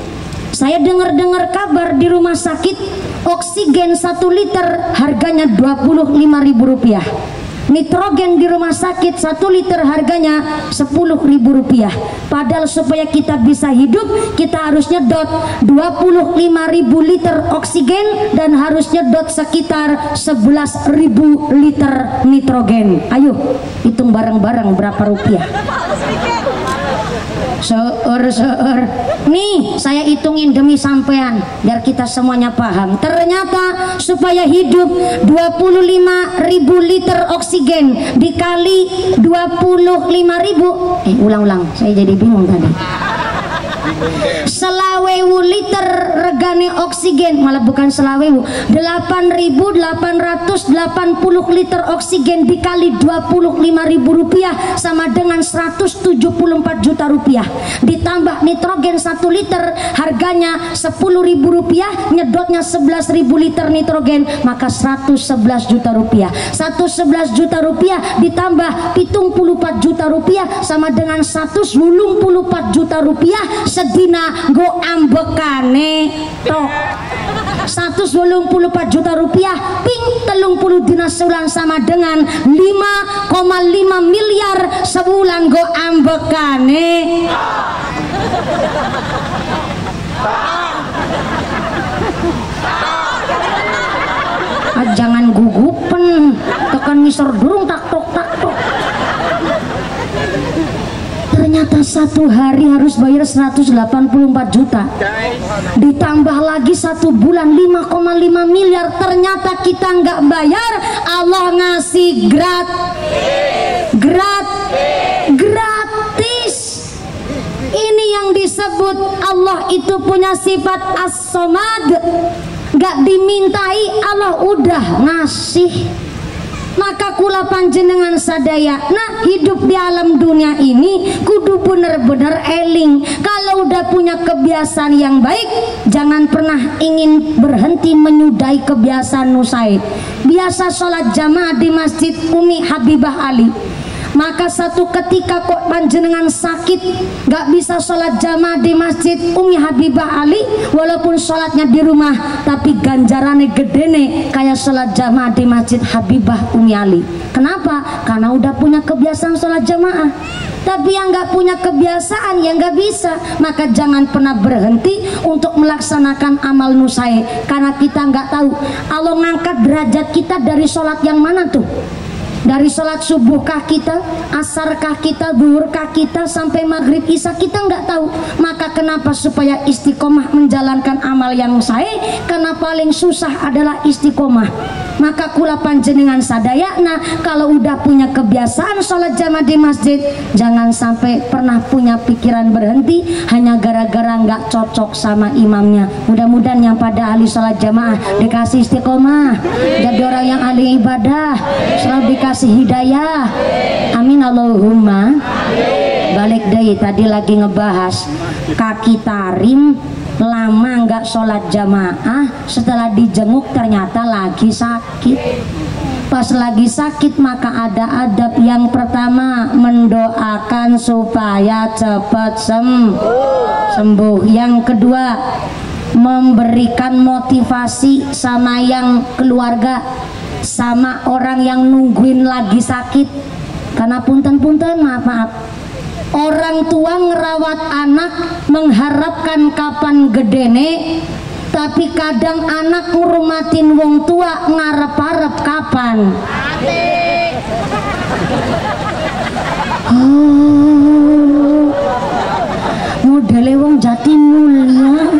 Saya dengar-dengar kabar di rumah sakit oksigen 1 liter harganya Rp25.000. Nitrogen di rumah sakit 1 liter harganya Rp10.000. Padahal supaya kita bisa hidup kita harus nyedot 25.000 liter oksigen dan harus nyedot sekitar 11.000 liter nitrogen. Ayo hitung bareng-bareng berapa rupiah. Seur. Nih saya hitungin demi sampean biar kita semuanya paham. Ternyata supaya hidup 25.000 liter oksigen dikali 25.000 ulang saya jadi bingung tadi. 20.000 liter regane oksigen, malah bukan 8.880 liter oksigen dikali Rp25.000 sama dengan 174 juta rupiah. Ditambah nitrogen 1 liter harganya Rp10.000, nyedotnya 11.000 liter nitrogen maka 111 juta rupiah. 111 juta rupiah ditambah 74 juta rupiah sama dengan 184 juta rupiah sedina go ambekane tok. 184 juta rupiah ping 30 dina sebulan sama dengan 5,5 miliar sebulan go ambekane. Jangan gugupen tekan ngisor durung tak tok. Ternyata satu hari harus bayar 184 juta ditambah lagi 1 bulan 5,5 miliar. Ternyata kita nggak bayar, Allah ngasih gratis. Ini yang disebut Allah itu punya sifat as-somad, nggak dimintai Allah udah ngasih. Maka kula panjenengan sadaya, nah hidup di alam dunia ini kudu bener-bener eling. Kalau udah punya kebiasaan yang baik, jangan pernah ingin berhenti menyudahi kebiasaan nusai. Biasa sholat jamaah di Masjid Umi Habibah Ali, maka satu ketika kok panjenengan sakit gak bisa sholat jamaah di Masjid Umi Habibah Ali, walaupun sholatnya di rumah tapi ganjarannya gedene kayak sholat jamaah di Masjid Habibah Umi Ali. Kenapa? Karena udah punya kebiasaan sholat jamaah. Tapi yang gak punya kebiasaan yang gak bisa, maka jangan pernah berhenti untuk melaksanakan amal nusai, karena kita gak tahu Allah ngangkat derajat kita dari sholat yang mana tuh. Dari sholat subuhkah kita, asarkah kita, duhurkah kita, sampai maghrib isya kita nggak tahu. Maka kenapa supaya istiqomah menjalankan amal yang sahih? Karena paling susah adalah istiqomah. Maka kula panjenengan sadaya, nah kalau udah punya kebiasaan sholat jamaah di masjid, jangan sampai pernah punya pikiran berhenti hanya gara-gara nggak cocok sama imamnya. Mudah-mudahan yang pada ahli sholat jamaah dikasih istiqomah, jadi orang yang ahli ibadah, selalu dikasih hidayah. Amin Allahumma. Balik deh, tadi lagi ngebahas kaki tarim lama nggak sholat jamaah, setelah dijenguk ternyata lagi sakit. Pas lagi sakit maka ada adab. Yang pertama mendoakan supaya cepat sembuh. Yang kedua memberikan motivasi sama yang keluarga, sama orang yang nungguin lagi sakit. Karena punten-punten maaf, orang tua ngerawat anak mengharapkan kapan gedene, tapi kadang anak ngurumatin wong tua ngarep-arep kapan. Oh, modele wong jati mulia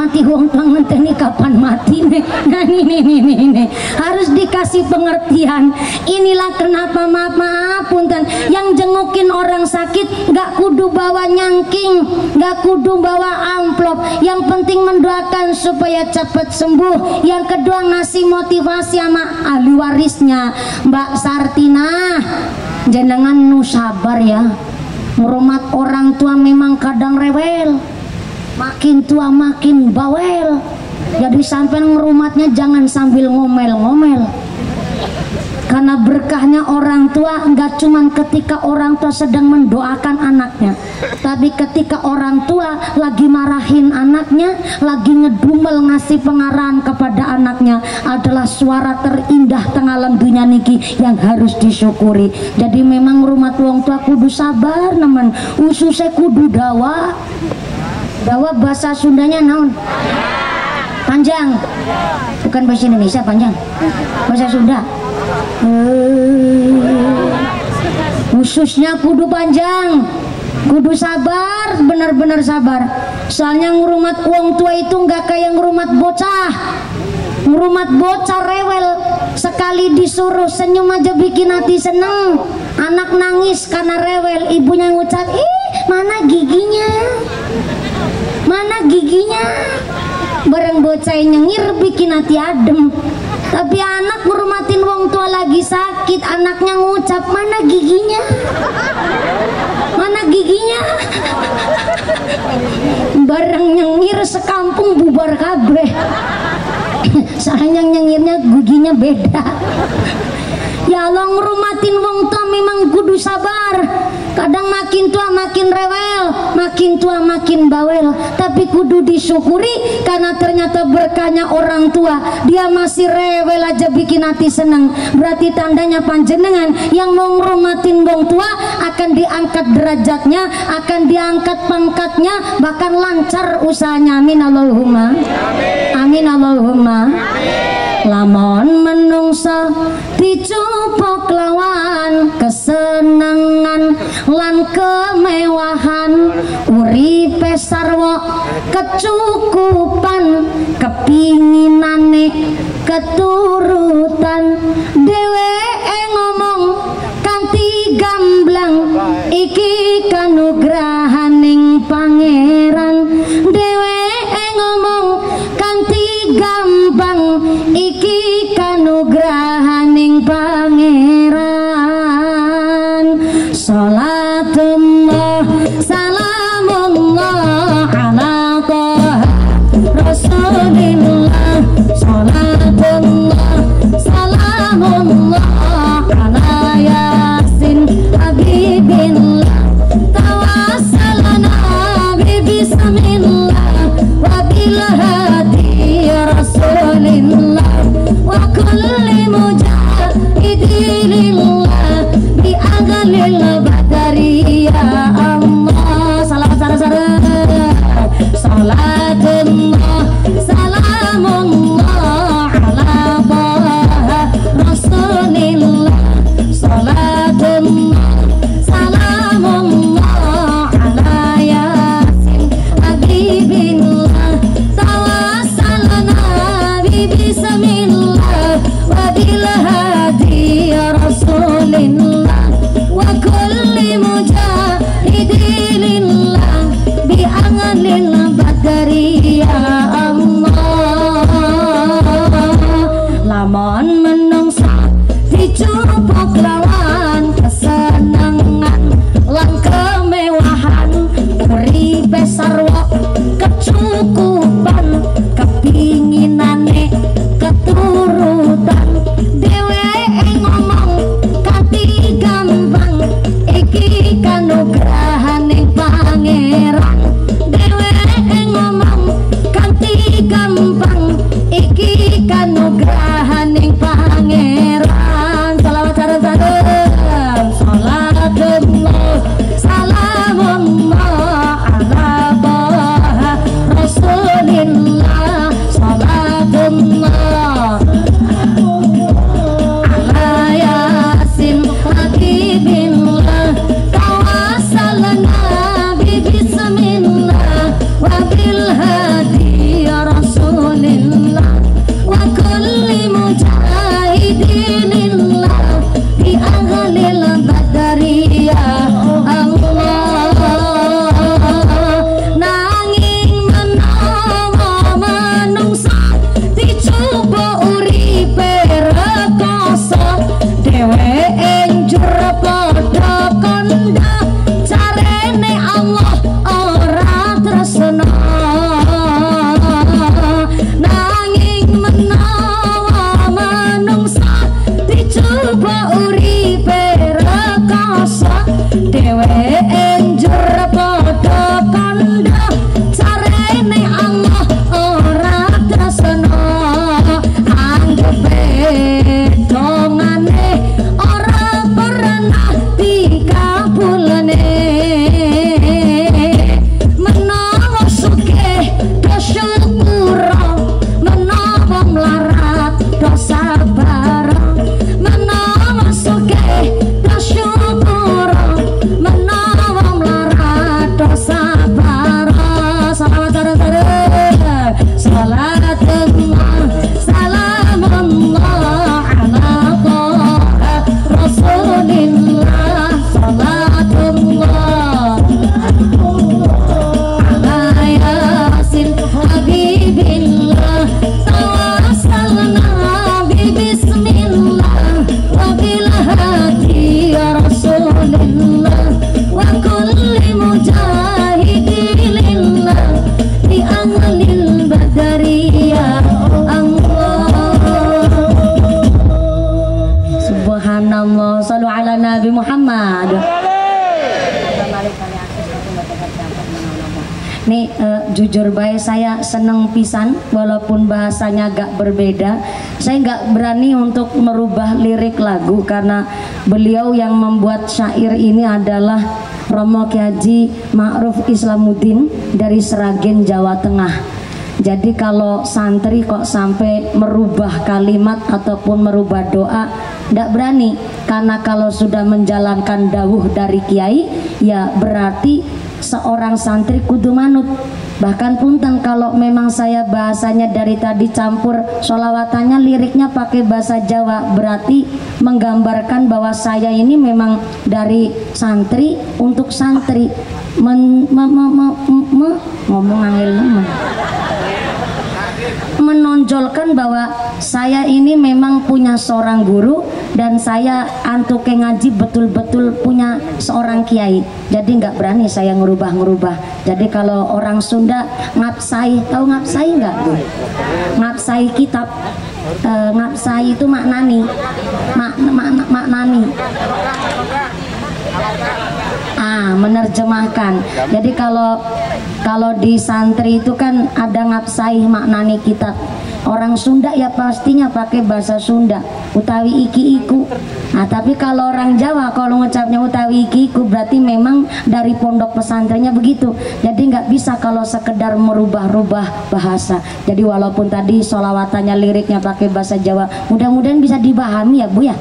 mati wong tua ngenteni kapan mati nih. Nah ini harus dikasih pengertian. Inilah kenapa maaf ngapunten, yang jengukin orang sakit nggak kudu bawa nyangking, nggak kudu bawa amplop, yang penting mendoakan supaya cepat sembuh. Yang kedua ngasih motivasi sama ahli warisnya. Mbak Sartina, jenengan nu sabar ya, ngurmat orang tua memang kadang rewel, makin tua makin bawel. Jadi sampai ngerumatnya jangan sambil ngomel-ngomel, karena berkahnya orang tua nggak cuman ketika orang tua sedang mendoakan anaknya, tapi ketika orang tua lagi marahin anaknya, lagi ngedumel ngasih pengarahan kepada anaknya, adalah suara terindah tengah alam dunia niki yang harus disyukuri. Jadi memang rumah wong tua kudu sabar nemen, ususnya kudu dawa. Dawa bahasa Sundanya naon? Panjang, bukan bahasa Indonesia, panjang bahasa Sunda. Khususnya kudu panjang, kudu sabar, benar-benar sabar. Soalnya ngurumat uang tua itu nggak kayak ngurumat bocah. Ngurumat bocah rewel, sekali disuruh senyum aja bikin hati seneng. Anak nangis karena rewel, ibunya ngucap, ih mana giginya, mana giginya. Bareng bocah nyengir bikin hati adem. Tapi anak ngurmatin wong tua lagi sakit, anaknya ngucap mana giginya, mana giginya. Bareng nyengir sekampung bubar kabeh. Soalnya nyengirnya giginya beda. Ya Allah, ngurmatin wong tua memang kudu sabar. Kadang makin tua makin rewel, makin tua makin bawel, tapi kudu disyukuri karena ternyata berkahnya orang tua. Dia masih rewel aja bikin hati senang. Berarti tandanya panjenengan yang mau ngurmatin wong tua akan diangkat derajatnya, akan diangkat pangkatnya, bahkan lancar usahanya. Amin Allahumma. Amin Allahumma. Lamun menungsa dicupok lawan kesenangan lan kemewahan, uripe sarwa kecukupan, kepinginane keturutan. Dheweke ngomong kanthi gamblang, iki kanugrahaning pangeran. Dheweke ngomong kanthi gampang, iki kanugrahaning pangeran. Salatullah salamullah ala toha rasulillah. Salatullah salamullah ala yasin habibillah. Tawassalana bismillah wa bil hadi rasulillah wa kulli mujahidillah bi aghlil badari ya Allah. Salatullah salamullah ala toha rasulillah. Salatullah salamullah ala yasin habibillah. Tawassalna bismillah wa bil hadi rasulillah wa kulli mujahidillah bi aghlil badari ya Allah. Lamun menungsa dicupok lawan kesenangan lan kemewahan, uripe sarwa kecukupan, kepinginane keturutan. Dheweke ngomong kanthi gampang, iki kanugrahaning pangeran. Dheweke ngomong kanthi Nih jujur baik saya seneng pisan walaupun bahasanya agak berbeda. Saya nggak berani untuk merubah lirik lagu karena beliau yang membuat syair ini adalah Romo Kyai Haji Ma'ruf Islamuddin dari Sragen, Jawa Tengah. Jadi kalau santri kok sampai merubah kalimat ataupun merubah doa, tidak berani. Karena kalau sudah menjalankan dawuh dari kiai, ya berarti seorang santri kudu manut. Bahkan punten kalau memang saya bahasanya dari tadi campur sholawatannya liriknya pakai bahasa Jawa, berarti menggambarkan bahwa saya ini memang dari santri untuk santri. Ngomong angel menonjolkan bahwa saya ini memang punya seorang guru dan saya antuke ngaji betul-betul punya seorang kiai. Jadi nggak berani saya ngerubah-ngerubah. Jadi kalau orang Sunda ngapsai, tahu ngapsai nggak tuh? Ngapsai kitab, ngapsai itu maknani, maknani. Menerjemahkan. Jadi kalau di santri itu kan ada ngapsai maknani kitab. Orang Sunda ya pastinya pakai bahasa Sunda, utawi iki iku. Nah tapi kalau orang Jawa kalau ngucapnya utawi iki iku berarti memang dari pondok pesantrennya begitu. Jadi nggak bisa kalau sekedar merubah-rubah bahasa. Jadi walaupun tadi sholawatannya liriknya pakai bahasa Jawa, mudah-mudahan bisa dipahami ya Bu ya.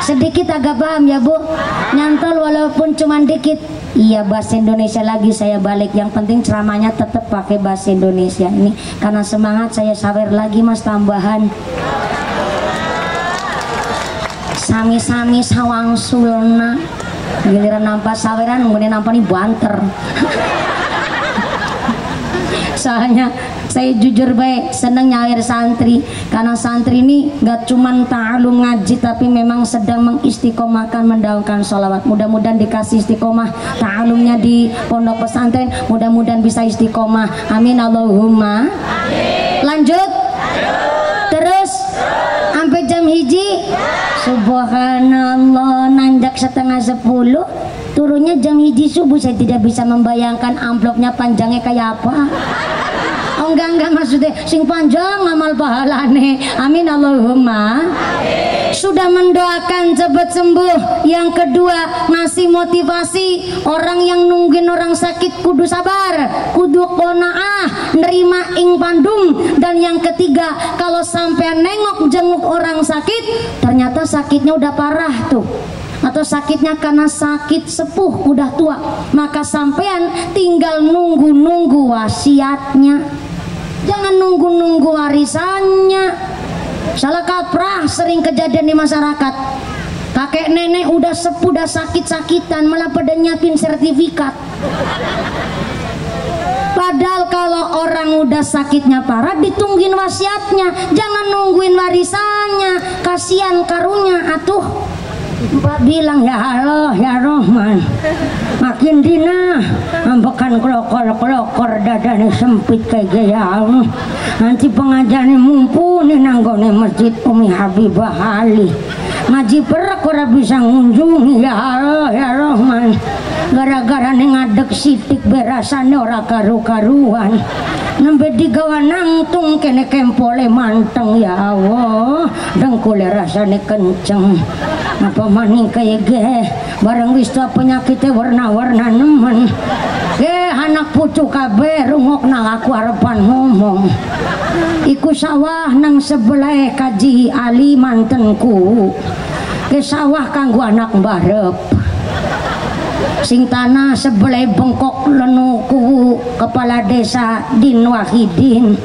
Sedikit agak paham ya Bu, nyantol walaupun cuma dikit. Iya bahasa Indonesia lagi saya balik, yang penting ceramahnya tetap pakai bahasa Indonesia. Ini karena semangat saya sawer lagi Mas tambahan. Sami-sami sawang sulna, giliran nampak saweran kemudian nampak nih banter. Soalnya saya jujur baik seneng nyawer santri karena santri ini gak cuman ta'alum ngaji tapi memang sedang mengistiqomahkan mendaungkan sholawat. Mudah-mudahan dikasih istiqomah ta'alumnya di pondok pesantren, mudah-mudahan bisa istiqomah, amin Allahumma amin. Lanjut terus sampai jam hiji subhanallah nanjak setengah 10 turunnya jam hiji subuh. Saya tidak bisa membayangkan amplopnya panjangnya kayak apa. Oh enggak maksudnya sing panjang amal pahalane, amin Allahumma amin. Sudah mendoakan cepat sembuh. Yang kedua ngasih motivasi orang yang nungguin orang sakit kudu sabar, kudu qanaah, nerima ing pandum. Dan yang ketiga kalau sampai nengok jenguk orang sakit ternyata sakitnya udah parah tuh, atau sakitnya karena sakit sepuh udah tua, maka sampean tinggal nunggu wasiatnya, jangan nunggu warisannya. Salah kaprah sering kejadian di masyarakat, kakek nenek udah sepuh udah sakit-sakitan malah pada nyiapin sertifikat. Padahal kalau orang udah sakitnya parah ditungguin wasiatnya, jangan nungguin warisannya, kasihan karunya atuh. Mbak bilang ya Allah ya Rahman, makin dina ambekan kelokor dadane sempit kayak gaya Allah. Nanti pengajaran mumpuni nanggone masjid Umi Habibah Ali, ngaji perak ora bisa ngunjungi ya Allah ya Rahman. Gara-gara ngadeg sitik berasane ora karu-karuan, nembe digawa nangtung kene kempole manteng ya Allah, dengkule rasane kenceng. Apa maning kayak ge bareng wis penyakitnya warna-warna nemen. Anak pucu kabeh rungokna aku arepan ngomong. Iku sawah nang sebelah Kaji Ali mantenku. Ke sawah kanggo anak mbarep. Sing tanah sebelah bengkok lenuku kepala desa Din Wahidin.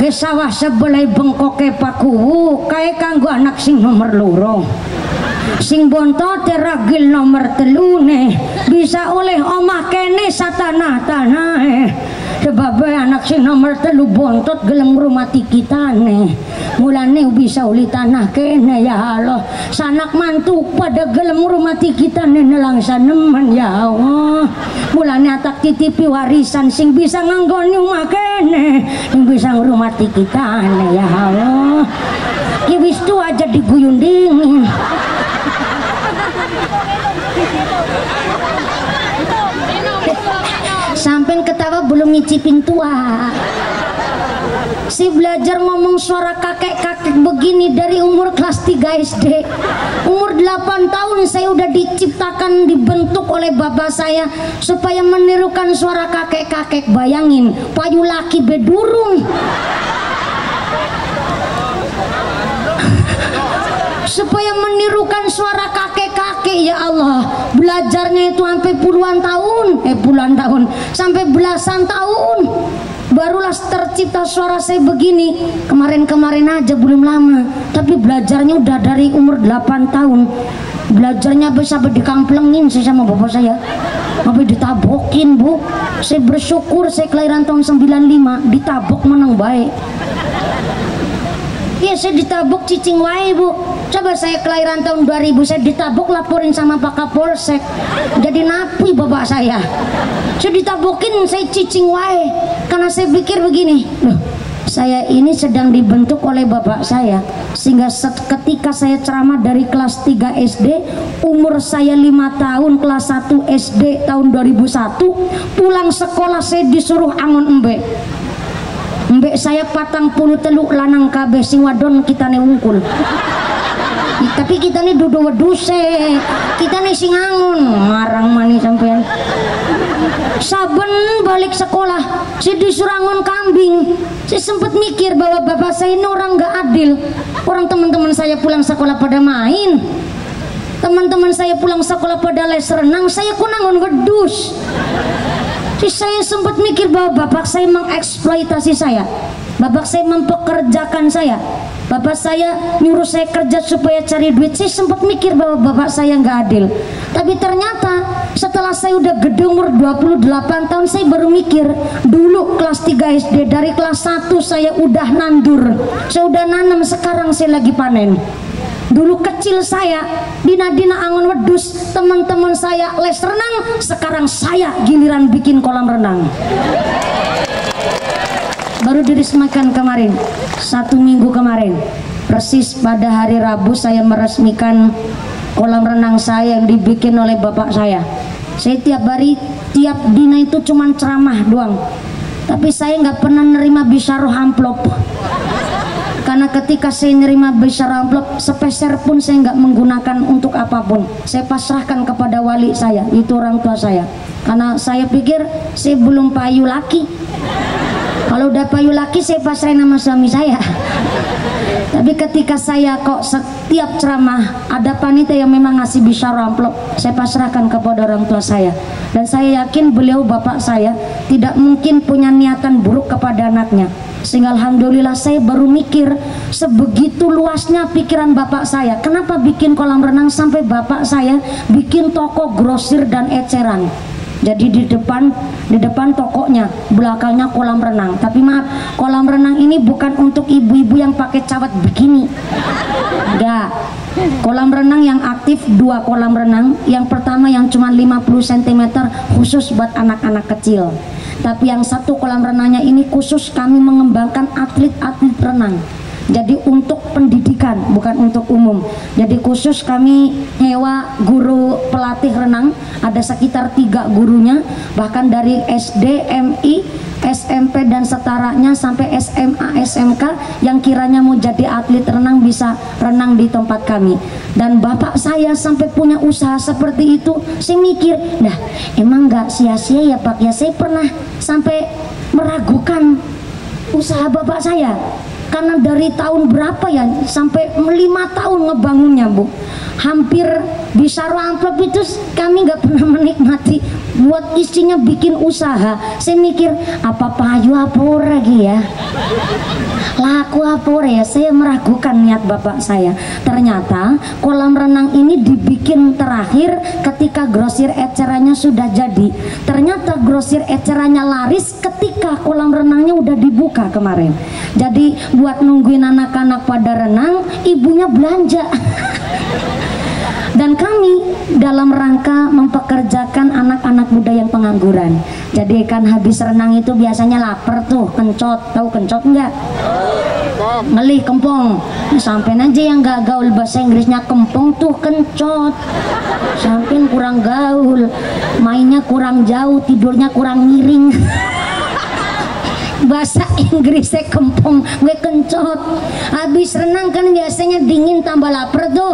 Ke sawah sebelah bengkoke pakuwu kae kanggo anak sing nomor loro. Sing bontot ragil nomor telune bisa oleh omah kene satanah-tanahe. Sebab anak sing nomor telu bontot gelem ngrumati kitane, mulane bisa uli tanah kene ya Allah. Sanak mantu pada gelem ngrumati kitane nelangsa nemen ya Allah. Mulane atak titipi warisan sing bisa nganggoni omah kene, sing bisa ngrumati kitane ya Allah. Ki wis tuwa aja diguyun dingin. Sampai ketawa belum ngicipin tua. Si belajar ngomong suara kakek-kakek begini dari umur kelas 3 SD. Umur 8 tahun saya udah diciptakan, dibentuk oleh bapak saya supaya menirukan suara kakek-kakek. Bayangin, payu laki bedurung. Supaya menirukan suara kakek-kakek, ya Allah. Belajarnya itu sampai puluhan tahun, sampai belasan tahun. Barulah tercipta suara saya begini. Kemarin-kemarin aja, belum lama. Tapi belajarnya udah dari umur 8 tahun. Belajarnya bisa dikamplengin sih sama bapak saya. Sampai ditabokin, Bu. Saya bersyukur saya kelahiran tahun 95, ditabok menang baik. Iya, saya ditabok cicing wae, Bu. Coba saya kelahiran tahun 2000, saya ditabok laporin sama Pak Kapolsek. Jadi napi bapak saya. Saya ditabokin, saya cicing wae. Karena saya pikir begini, loh, saya ini sedang dibentuk oleh bapak saya. Sehingga ketika saya ceramah dari kelas 3 SD, umur saya 5 tahun, kelas 1 SD tahun 2001, pulang sekolah saya disuruh angon embe. Mbek saya 43 lanang kabeh, sing wadon kitane wungkul. Tapi kita nih dudu weduse, kita nih sing angon, marang mani sampean. Saben balik sekolah, saya disuruh angon kambing. Saya sempat mikir bahwa bapak saya ini orang gak adil. Orang teman-teman saya pulang sekolah pada main, teman-teman saya pulang sekolah pada les renang, saya ku angon wedus. Saya sempat mikir bahwa bapak saya mengeksploitasi saya, bapak saya mempekerjakan saya, bapak saya nyuruh saya kerja supaya cari duit. Saya sempat mikir bahwa bapak saya nggak adil. Tapi ternyata setelah saya udah gede umur 28 tahun, saya baru mikir, dulu kelas 3 SD, dari kelas 1 saya udah nandur, saya udah nanam, sekarang saya lagi panen. Dulu kecil saya dina-dina angon wedus, teman-teman saya les renang, sekarang saya giliran bikin kolam renang. Baru diresmikan kemarin, 1 minggu kemarin, persis pada hari Rabu saya meresmikan kolam renang saya yang dibikin oleh bapak saya. Saya tiap hari, tiap dina itu cuman ceramah doang, tapi saya nggak pernah nerima bisaroh amplop. Karena ketika saya nerima bisaroh amplop, sepeser pun saya nggak menggunakan untuk apapun. Saya pasrahkan kepada wali saya, itu orang tua saya. Karena saya pikir saya belum payu laki. Kalau udah payu laki, saya pasrahin sama suami saya. Tapi ketika saya kok setiap ceramah ada panitia yang memang ngasih bisaroh amplop, saya pasrahkan kepada orang tua saya. Dan saya yakin beliau, bapak saya, tidak mungkin punya niatan buruk kepada anaknya. Sehingga alhamdulillah saya baru mikir, sebegitu luasnya pikiran bapak saya. Kenapa bikin kolam renang sampai bapak saya bikin toko grosir dan eceran. Jadi di depan tokonya, belakangnya kolam renang. Tapi maaf, kolam renang ini bukan untuk ibu-ibu yang pakai cawat begini. Enggak. Kolam renang yang aktif 2 kolam renang. Yang pertama yang cuma 50 cm khusus buat anak-anak kecil. Tapi yang 1 kolam renangnya ini khusus kami mengembangkan atlet-atlet renang. Jadi untuk pendidikan, bukan untuk umum. Jadi khusus kami nyewa guru pelatih renang, ada sekitar 3 gurunya, bahkan dari SD, MI, SMP dan setaranya sampai SMA, SMK yang kiranya mau jadi atlet renang bisa renang di tempat kami. Dan bapak saya sampai punya usaha seperti itu. Saya mikir, nah emang nggak sia-sia ya Pak ya. Saya pernah sampai meragukan usaha bapak saya. Karena dari tahun berapa ya, sampai 5 tahun ngebangunnya Bu, hampir bisaroh amplop itu kami nggak pernah menikmati. Buat istrinya bikin usaha, saya mikir apa payu apa lagi ya, laku apa ya. Saya meragukan niat bapak saya. Ternyata kolam renang ini dibikin terakhir ketika grosir ecerannya sudah jadi. Ternyata grosir ecerannya laris ketika kolam renangnya udah dibuka kemarin. Jadi buat nungguin anak-anak pada renang, ibunya belanja. Dan kami dalam rangka mempekerjakan anak-anak muda yang pengangguran. Jadi kan habis renang itu biasanya lapar tuh, kencot. Tahu kencot enggak? ngelih kempong. Sampai aja yang gak gaul bahasa Inggrisnya kempong tuh kencot. Sampai kurang gaul, mainnya kurang jauh, tidurnya kurang miring. Bahasa Inggrisnya kempong, gue kencot. Habis renang kan biasanya dingin tambah lapar tuh.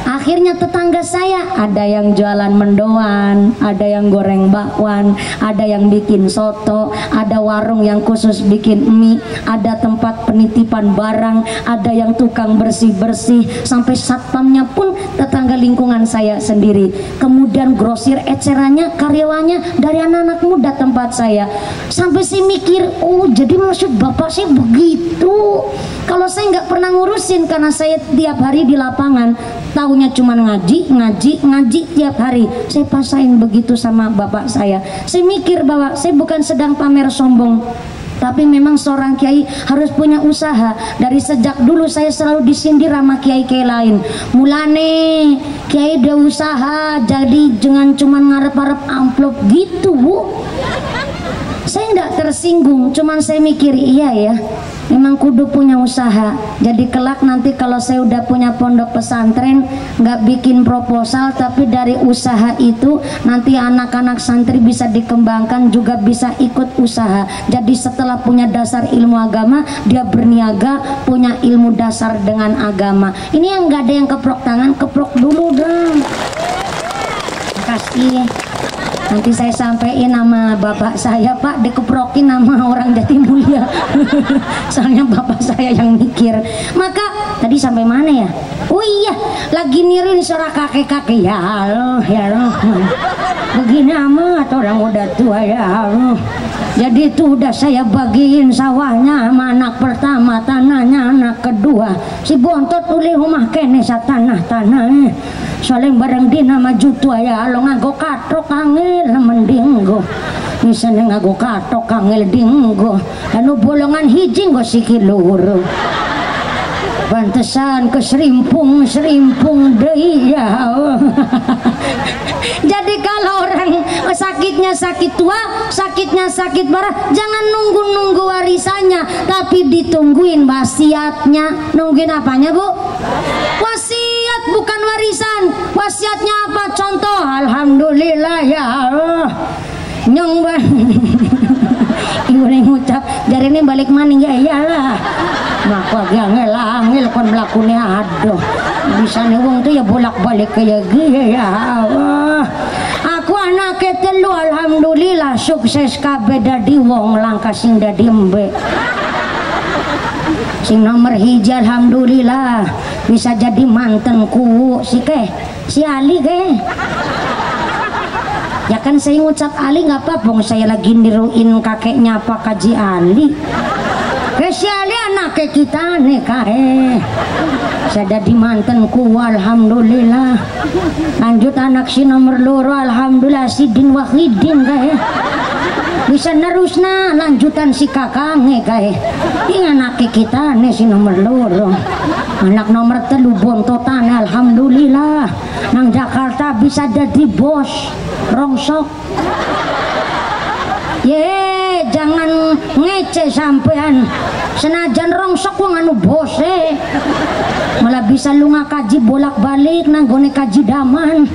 Akhirnya tetangga saya ada yang jualan mendoan, ada yang goreng bakwan, ada yang bikin soto, ada warung yang khusus bikin mie, ada tempat penitipan barang, ada yang tukang bersih-bersih, sampai satpamnya pun tetangga lingkungan saya sendiri. Kemudian grosir ecerannya, karyawannya dari anak-anak muda tempat saya. Sampai saya mikir, oh jadi maksud bapak sih begitu. Kalau saya nggak pernah ngurusin karena saya tiap hari di lapangan, taunya cuma ngaji tiap hari. Saya pasain begitu sama bapak saya. Saya mikir bahwa saya bukan sedang pamer sombong, tapi memang seorang kiai harus punya usaha. Dari sejak dulu saya selalu disindir sama kiai-kiai lain. Mulane kiai udah usaha, jadi jangan cuma ngarep-ngarep amplop gitu, Bu. Saya tidak tersinggung, cuman saya mikir iya ya, memang kudu punya usaha. Jadi kelak nanti kalau saya udah punya pondok pesantren, nggak bikin proposal, tapi dari usaha itu nanti anak-anak santri bisa dikembangkan, juga bisa ikut usaha. Jadi setelah punya dasar ilmu agama, dia berniaga, punya ilmu dasar dengan agama. Ini yang nggak ada yang keprok tangan, keprok dulu dong. Makasih. Nanti saya sampaikan nama bapak saya, Pak, dikeprokin nama orang Jatimulya. Soalnya bapak saya yang mikir. Maka tadi sampai mana ya? Oh iya, lagi niruin suara kakek-kakek. Ya Allah, ya Allah. Begini amat orang udah tua, ya Allah. Jadi itu udah saya bagiin sawahnya sama anak pertama, tanahnya anak kedua. Si bontot uli rumah kene sa tanah-tanahnya. Soalnya bareng dina maju tua ya Allah, ngago katrok angel mendinggo. Misalnya ngago katrok angel dinggo. Anu bolongan hiji nggo sikiluru. Pantesan keserimpung deui ya. Jadi kalau orang sakitnya sakit tua, sakitnya sakit parah, jangan nunggu warisannya, tapi ditungguin wasiatnya. Nungguin apanya, Bu? Wasiat, bukan warisan. Wasiatnya apa? Contoh, alhamdulillah ya Allah. Nyong bang. Ibu yang ngucap, jari ini balik maning ya iyalah. Maka dia ngelangil kon melakunya aduh. Bisa nih wong tuh ya bolak-balik kayak gini ya Allah. Aku anaknya telu alhamdulillah sukses kabeh dadi wong langka sing dadi embe. Sing nomor hiji alhamdulillah bisa jadi mantenku si Ali ke. Ya kan saya ngucap Ali nggak apa-apa, saya lagi niruin kakeknya apa Kaji Ali. Si Ali anaknya kita nih kae. Saya jadi mantenku alhamdulillah. Lanjut anak si nomor loro alhamdulillah si Din Wahidin kae. Bisa nerusna lanjutan si kakangnya kae. Ini anaknya kita nih si nomor loro. Anak nomor telu bontotan alhamdulillah. Nang Jakarta bisa jadi bos rongsok. Ye, jangan ngece sampean. Senajan rongsok wong anu bose. Malah bisa lu ngakaji bolak-balik nang gone kaji daman.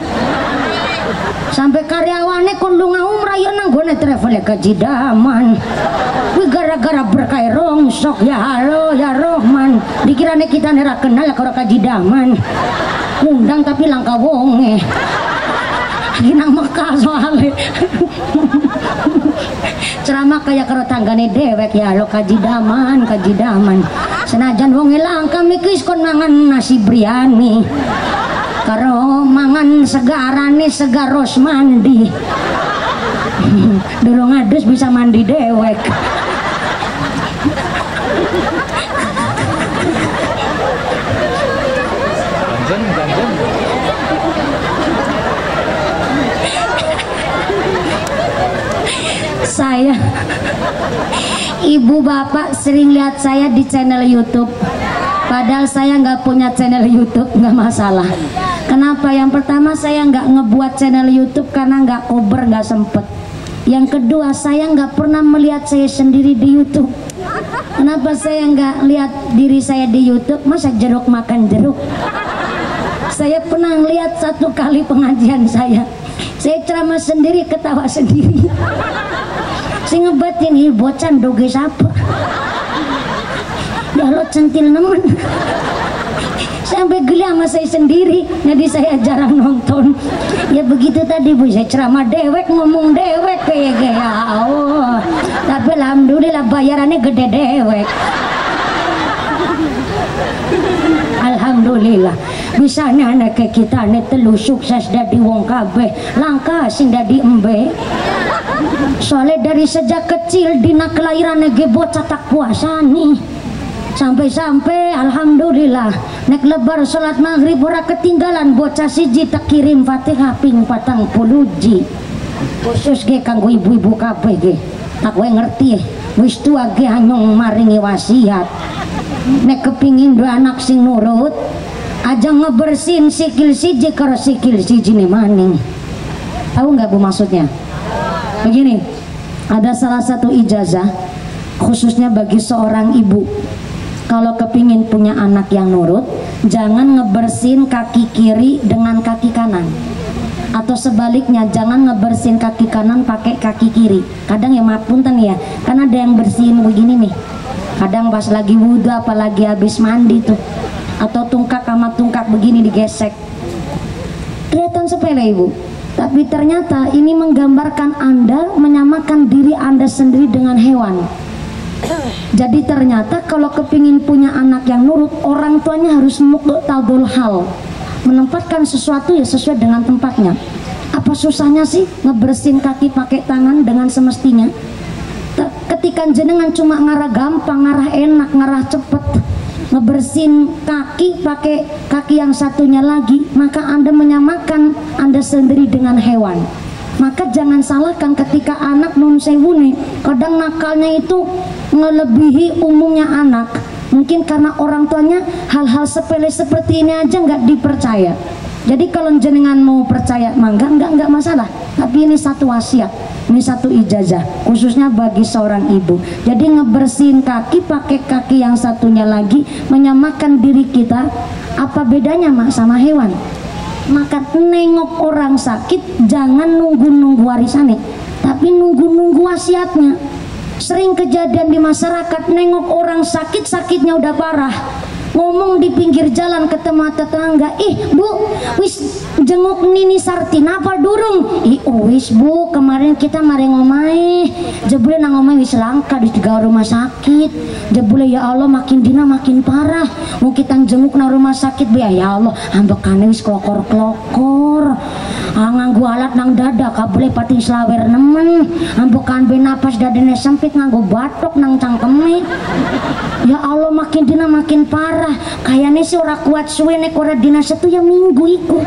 Sampai karyawane kon lu ngaumrah ya nang gone travel kaji daman. Wih gara-gara berkah rongsok ya halo ya Rohman. Dikirane kita nera kenal karo kaji daman. Undang tapi langka wonge. Ginang Mekah soalnya. Ceramah kayak karo tanggane dewek ya lo kaji daman. Senajan wong langka mikis kon mangan nasi biryani. Karo mangan segarane segaros mandi. Dulu ngadus bisa mandi dewek. Saya, ibu bapak sering lihat saya di channel YouTube. Padahal saya nggak punya channel YouTube, nggak masalah. Kenapa? Yang pertama saya nggak ngebuat channel YouTube karena nggak kober, nggak sempet. Yang kedua saya nggak pernah melihat saya sendiri di YouTube. Kenapa saya nggak lihat diri saya di YouTube? Masa jeruk makan jeruk? Saya pernah lihat satu kali pengajian saya ceramah sendiri, ketawa sendiri. Saya ngebatin, ini bocah doge siapa? Ya lo centil nemen. Sampai geli sama saya sendiri, jadi saya jarang nonton. Ya begitu tadi Bu, saya ceramah dewek, ngomong dewek kayak ya Allah. Tapi alhamdulillah bayarannya gede dewek. Alhamdulillah bisa anak ke kita nih telu sukses dari wong kabeh, langka sing dadi embe. Soalnya dari sejak kecil dina kelahiran ge bocah tak puasa nih. Sampai-sampai alhamdulillah nek lebar salat maghrib ora ketinggalan bocah siji tak kirim Fatihah ping 40 khusus ge kanggo ibu-ibu kabeh ge. Tak we ngerti wis tua ge hanyong maringi wasiat nek kepingin dua anak sing nurut aja ngebersihin sikil siji karo sikil siji nih maning. Tahu nggak Bu maksudnya? Begini, ada salah satu ijazah khususnya bagi seorang ibu. Kalau kepingin punya anak yang nurut, jangan ngebersihin kaki kiri dengan kaki kanan, atau sebaliknya jangan ngebersihin kaki kanan pakai kaki kiri. Kadang ya maaf punten ya, kan ada yang bersihin begini nih, kadang pas lagi wudhu apalagi habis mandi tuh, atau tungkak sama tungkak begini digesek. Kelihatan sepele Ibu, tapi ternyata ini menggambarkan Anda menyamakan diri Anda sendiri dengan hewan. Jadi ternyata kalau kepingin punya anak yang nurut, orang tuanya harus muqtadul hal, menempatkan sesuatu ya sesuai dengan tempatnya. Apa susahnya sih ngebersihin kaki pakai tangan dengan semestinya? Ketika jenengan cuma ngarah gampang, ngarah enak, ngarah cepet, ngebersihin kaki pakai kaki yang satunya lagi, maka Anda menyamakan Anda sendiri dengan hewan. Maka jangan salahkan ketika anak non sewune kadang nakalnya itu ngelebihi umumnya anak, mungkin karena orang tuanya hal-hal sepele seperti ini aja nggak dipercaya. Jadi kalau jenengan mau percaya mangga nggak masalah, tapi ini satu wasiat, ini satu ijazah khususnya bagi seorang ibu. Jadi ngebersihin kaki pakai kaki yang satunya lagi, menyamakan diri kita. Apa bedanya mak sama hewan? Maka nengok orang sakit jangan nunggu-nunggu warisannya, tapi nunggu-nunggu wasiatnya. Sering kejadian di masyarakat, nengok orang sakit, sakitnya udah parah, ngomong di pinggir jalan ketemu tetangga, Bu, wis jenguk Nini Sarti napa durung? Wis Bu, kemarin kita mari ngomai, jebule nang ngomai wis langka di 3 rumah sakit. Jebule ya Allah makin dina makin parah, mau kita jenguk nang rumah sakit Bu, ya Allah ambekane wis klokor-klokor, nganggo alat nang dada kabule pati slawer nemen, ambekan be napas dadene sempit nganggo batok nang cangkeme. Ya Allah makin dina makin parah, kayaknya sih ora kuat suwe nek ora dina setu ya minggu iku.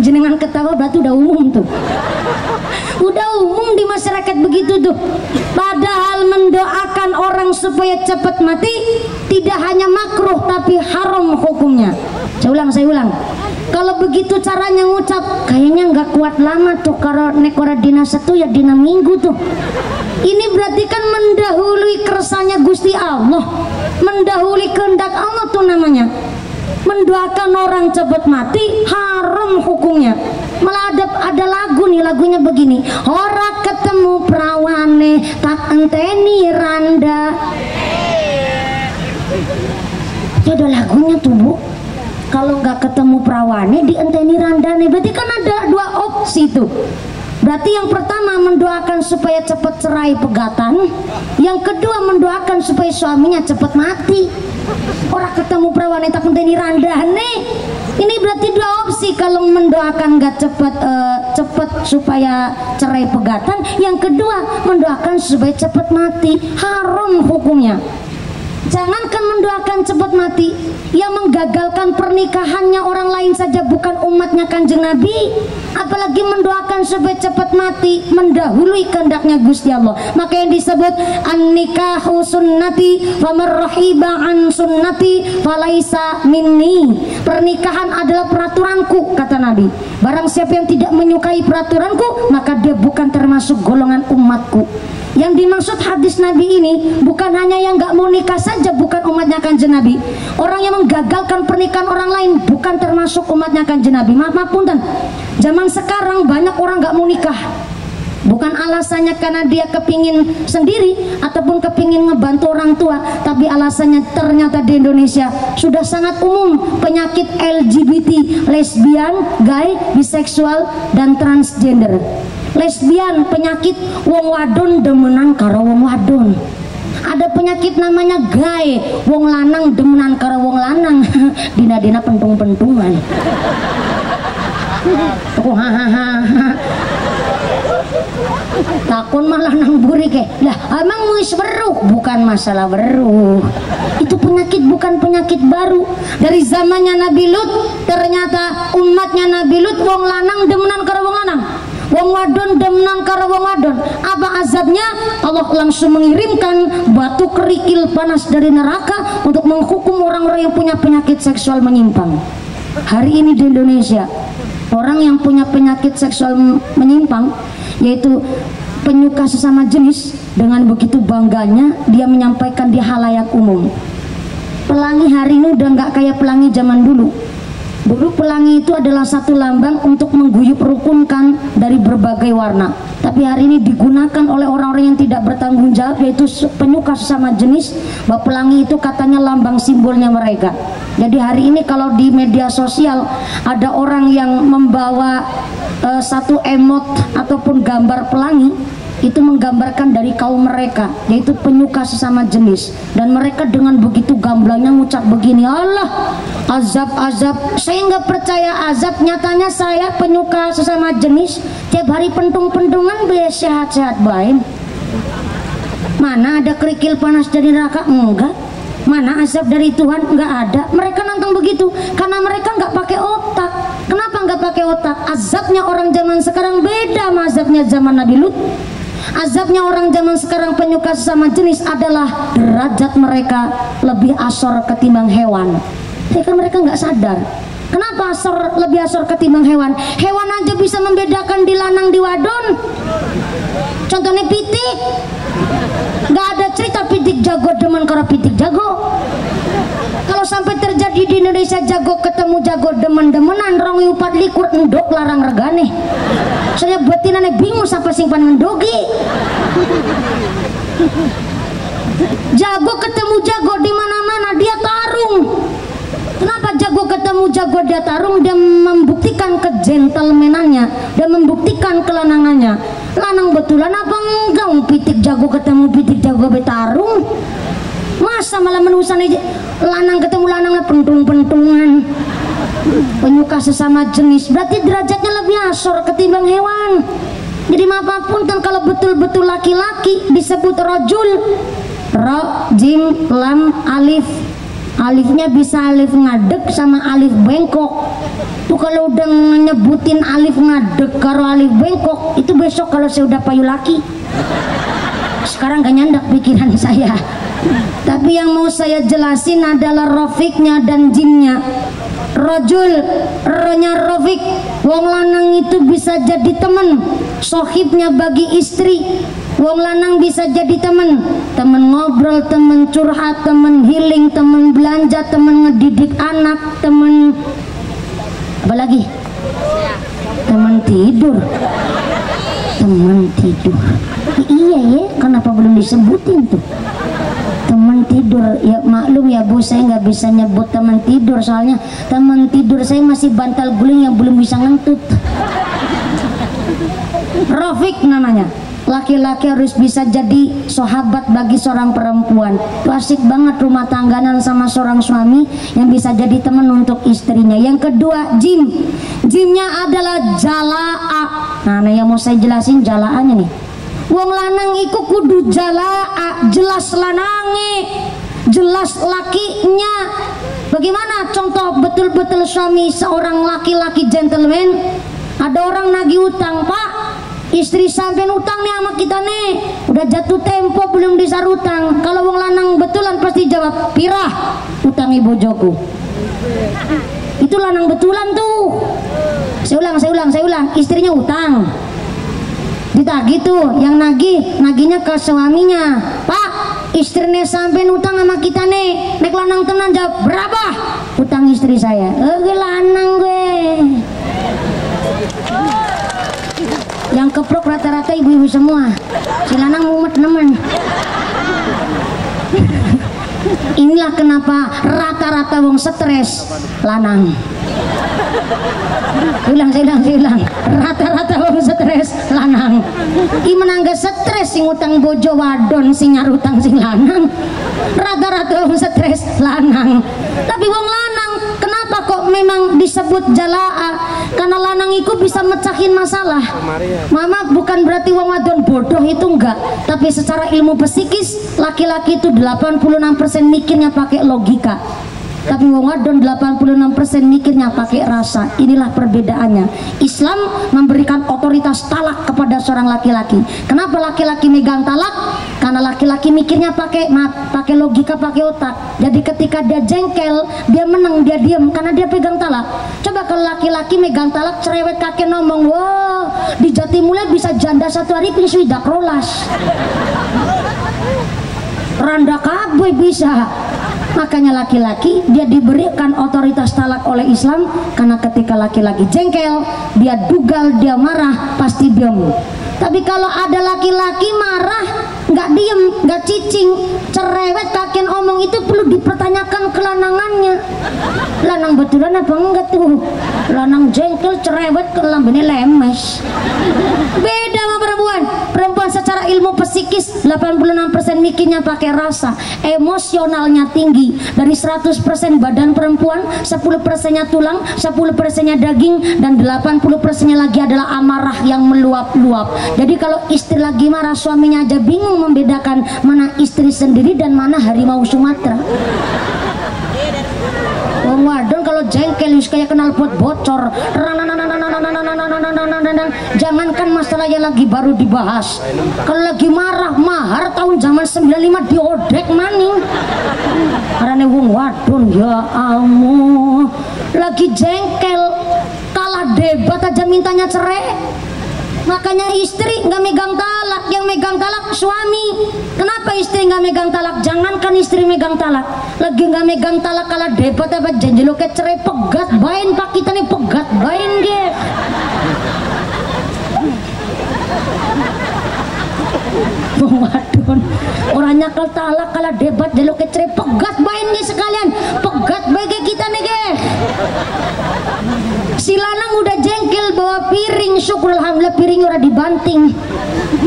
Jenengan ketawa berarti udah umum tuh, udah umum di masyarakat begitu tuh. Padahal mendoakan orang supaya cepat mati tidak hanya makruh tapi haram hukumnya. Saya ulang. Kalau begitu caranya ngucap, kayaknya nggak kuat lama tuh kalau nek ora dina setu ya dina minggu tuh. Ini berarti kan mendahului kersanya Gusti Allah, mendahului kehendak Allah tuh namanya. Mendoakan orang cepat mati haram hukumnya. Malah ada lagu nih, lagunya begini, ora ketemu perawane tak enteni randa. Itu ada lagunya tuh Bu. Kalau nggak ketemu perawane dienteni randane, berarti kan ada 2 opsi tuh. Berarti yang pertama mendoakan supaya cepat cerai pegatan, yang kedua mendoakan supaya suaminya cepat mati. Orang ketemu perawan tak menteni randane, ini berarti 2 opsi. Kalau mendoakan nggak cepat supaya cerai pegatan, yang kedua mendoakan supaya cepat mati, haram hukumnya. Jangankan mendoakan cepat mati, yang menggagalkan pernikahannya orang lain saja bukan umatnya Kanjeng Nabi, apalagi mendoakan supaya cepat mati, mendahului kehendaknya Gusti Allah. Maka yang disebut an-nikahu sunnati faman rahiba an sunnati falaisa minni. Pernikahan adalah peraturanku, kata Nabi. Barang siapa yang tidak menyukai peraturanku, maka dia bukan termasuk golongan umatku. Yang dimaksud hadis Nabi ini bukan hanya yang nggak mau nikah saja, bukan umatnya Kanjeng Nabi. Orang yang menggagalkan pernikahan orang lain bukan termasuk umatnya Kanjeng Nabi. Maaf punten. Zaman sekarang banyak orang nggak mau nikah. Bukan alasannya karena dia kepingin sendiri ataupun kepingin ngebantu orang tua, tapi alasannya ternyata di Indonesia sudah sangat umum penyakit LGBT, lesbian, gay, biseksual, dan transgender. Lesbian penyakit wong wadon demenan karo wong wadon. Ada penyakit namanya gay, wong lanang demenan karo wong lanang. Dina-dina pentung-pentungan. Takun malah nang buri ke lah emang wis weruh, bukan masalah weruh, itu penyakit bukan penyakit baru dari zamannya Nabi Lut. Ternyata umatnya Nabi Lut wong lanang demenan karo wong lanang, wong wadon demenan karo wong wadon. Apa azabnya? Allah langsung mengirimkan batu kerikil panas dari neraka untuk menghukum orang-orang yang punya penyakit seksual menyimpang. Hari ini di Indonesia orang yang punya penyakit seksual menyimpang, yaitu penyuka sesama jenis, dengan begitu bangganya dia menyampaikan di halayak umum, pelangi hari ini udah nggak kayak pelangi zaman dulu. Dulu pelangi itu adalah satu lambang untuk mengguyup rukunkan dari berbagai warna, tapi hari ini digunakan oleh orang-orang yang tidak bertanggung jawab, yaitu penyuka sesama jenis, bahwa pelangi itu katanya lambang simbolnya mereka. Jadi hari ini kalau di media sosial ada orang yang membawa satu emot ataupun gambar pelangi, itu menggambarkan dari kaum mereka, yaitu penyuka sesama jenis, dan mereka dengan begitu gamblangnya ngucap begini, Allah azab-azab. Saya nggak percaya azab, nyatanya saya penyuka sesama jenis tiap hari pentung-pentungan sehat-sehat baik. Mana ada kerikil panas dari neraka? Enggak. Mana azab dari Tuhan? Enggak ada. Mereka nantang begitu karena mereka nggak pakai otak. Kenapa nggak pakai otak? Azabnya orang zaman sekarang beda sama azabnya zaman Nabi Lut. Azabnya orang zaman sekarang penyuka sesama jenis adalah derajat mereka lebih asor ketimbang hewan. Ya kan mereka nggak sadar. Kenapa lebih asor ketimbang hewan? Hewan aja bisa membedakan di lanang di wadon. Contohnya pitik. Nggak ada cerita pitik jago demen karo pitik jago. Kalau sampai terjadi di Indonesia jago ketemu jago demen-demenan rong 24 endok larang regane. Saya betinane bingung siapa sing panen dogi. Jago ketemu jago di mana-mana dia tarung. Kenapa jago ketemu jago dia tarung? Dia membuktikan kejentlemanannya dan membuktikan kelanangannya. Lanang betulan apa enggak? Pitik jago ketemu pitik jago bertarung. Masa malah menusan aja lanang ketemu lanangnya pentung-pentungan. Penyuka sesama jenis berarti derajatnya lebih asor ketimbang hewan. Jadi apapun kan kalau betul-betul laki-laki disebut rojul, ro, jim, lam, alif. Alifnya bisa alif ngadek sama alif bengkok. Tuh kalau udah nyebutin alif ngadek karo alif bengkok, itu besok kalau saya udah payu laki. Sekarang gak nyandak pikiran saya. Tapi yang mau saya jelasin adalah rofiknya dan jimnya. Rojul, ronya rofik, wong lanang itu bisa jadi temen, sohibnya bagi istri. Wong lanang bisa jadi temen ngobrol, temen curhat, temen healing, temen belanja, temen ngedidik anak, temen apa lagi? Temen tidur. Iya ya, kenapa belum disebutin tuh? Teman tidur, ya maklum ya Bu, saya nggak bisa nyebut teman tidur, soalnya teman tidur saya masih bantal guling yang belum bisa ngentut. Rofik namanya. Laki-laki harus bisa jadi sahabat bagi seorang perempuan. Itu asik banget rumah tangganan sama seorang suami yang bisa jadi teman untuk istrinya. Yang kedua, jim. Jimnya adalah jalaa. Nah, yang mau saya jelasin jalaannya nih. Wong lanang iku kudu jalaa, jelas lanange, jelas lakinya. Bagaimana contoh betul-betul suami seorang laki-laki gentleman? Ada orang nagih utang, Pak, istri sampean utang nih sama kita nih, udah jatuh tempo belum disar utang. Kalau wong lanang betulan pasti jawab, pirah utang ibu bojoku. Itu lanang betulan tuh. Saya ulang, istrinya utang. Ditagih tuh, yang nagihnya ke suaminya. Pak, istrinya sampai utang sama kita nih, nek lanang tenan jawab berapa? Utang istri saya. Lanang gue. Yang keprok rata-rata ibu-ibu semua. Si lanang mumet nemen. Inilah kenapa rata-rata wong stres lanang. Ulang. Rata-rata wong stres lanang. I menangga stres sing utang bojo wadon sing nyarutang sing lanang. Rata-rata wong stres lanang. Tapi wong lanang kenapa kok memang disebut jalaa? Karena lanang itu bisa mecahin masalah. Mama bukan berarti wong wadon bodoh, itu enggak. Tapi secara ilmu psikis laki-laki itu 86% mikirnya pakai logika. Tapi wong wadon 86% mikirnya pakai rasa. Inilah perbedaannya. Islam memberikan otoritas talak kepada seorang laki-laki. Kenapa laki-laki megang talak? Karena laki-laki mikirnya pakai logika, pakai otak. Jadi ketika dia jengkel, dia menang, dia diam karena dia pegang talak. Coba kalau laki-laki megang talak, cerewet kakek ngomong, wow, di Jatimulya bisa janda 1 hari pilih dak rolas. Randa kabeh bisa. Makanya laki-laki dia diberikan otoritas talak oleh Islam, karena ketika laki-laki jengkel, dia dugal, dia marah, pasti diam. Tapi kalau ada laki-laki marah, nggak diem, nggak cicing, cerewet kakek omong, itu perlu dipertanyakan kelanangannya. Lanang betulan apa enggak tuh? Lanang jengkel, cerewet, kelambene lemes. Beda sama perempuan. Perempuan secara ilmu psikis 86% mikirnya pakai rasa, emosionalnya tinggi. Dari 100% badan perempuan, 10%-nya tulang, 10%-nya daging, dan 80%-nya lagi adalah amarah yang meluap-luap. Jadi kalau istri lagi marah, suaminya aja bingung membedakan mana istri sendiri dan mana harimau Sumatera. Wong wadon kalau jengkel kayak kenal pot bocor. Jangankan masalahnya lagi baru dibahas, kalau lagi marah, mahar tahun zaman 95 diodek maning. Karena wong wadon, ya Allah, lagi jengkel, kalah debat aja mintanya cerai. Makanya istri nggak megang talak, yang megang talak suami. Kenapa istri nggak megang talak? Jangankan istri megang talak, lagi nggak megang talak kalah debat apa janji lo ke cerai, pegat bain pak kita nih, pegat bain dia. Waduh, orang nyakal talak kalah debat jaluk ke cerai, pegat bain dia sekalian, pegat baik kita nih ge. Si lanang udah jengkel bawa piring, syukur alhamdulillah piring udah dibanting.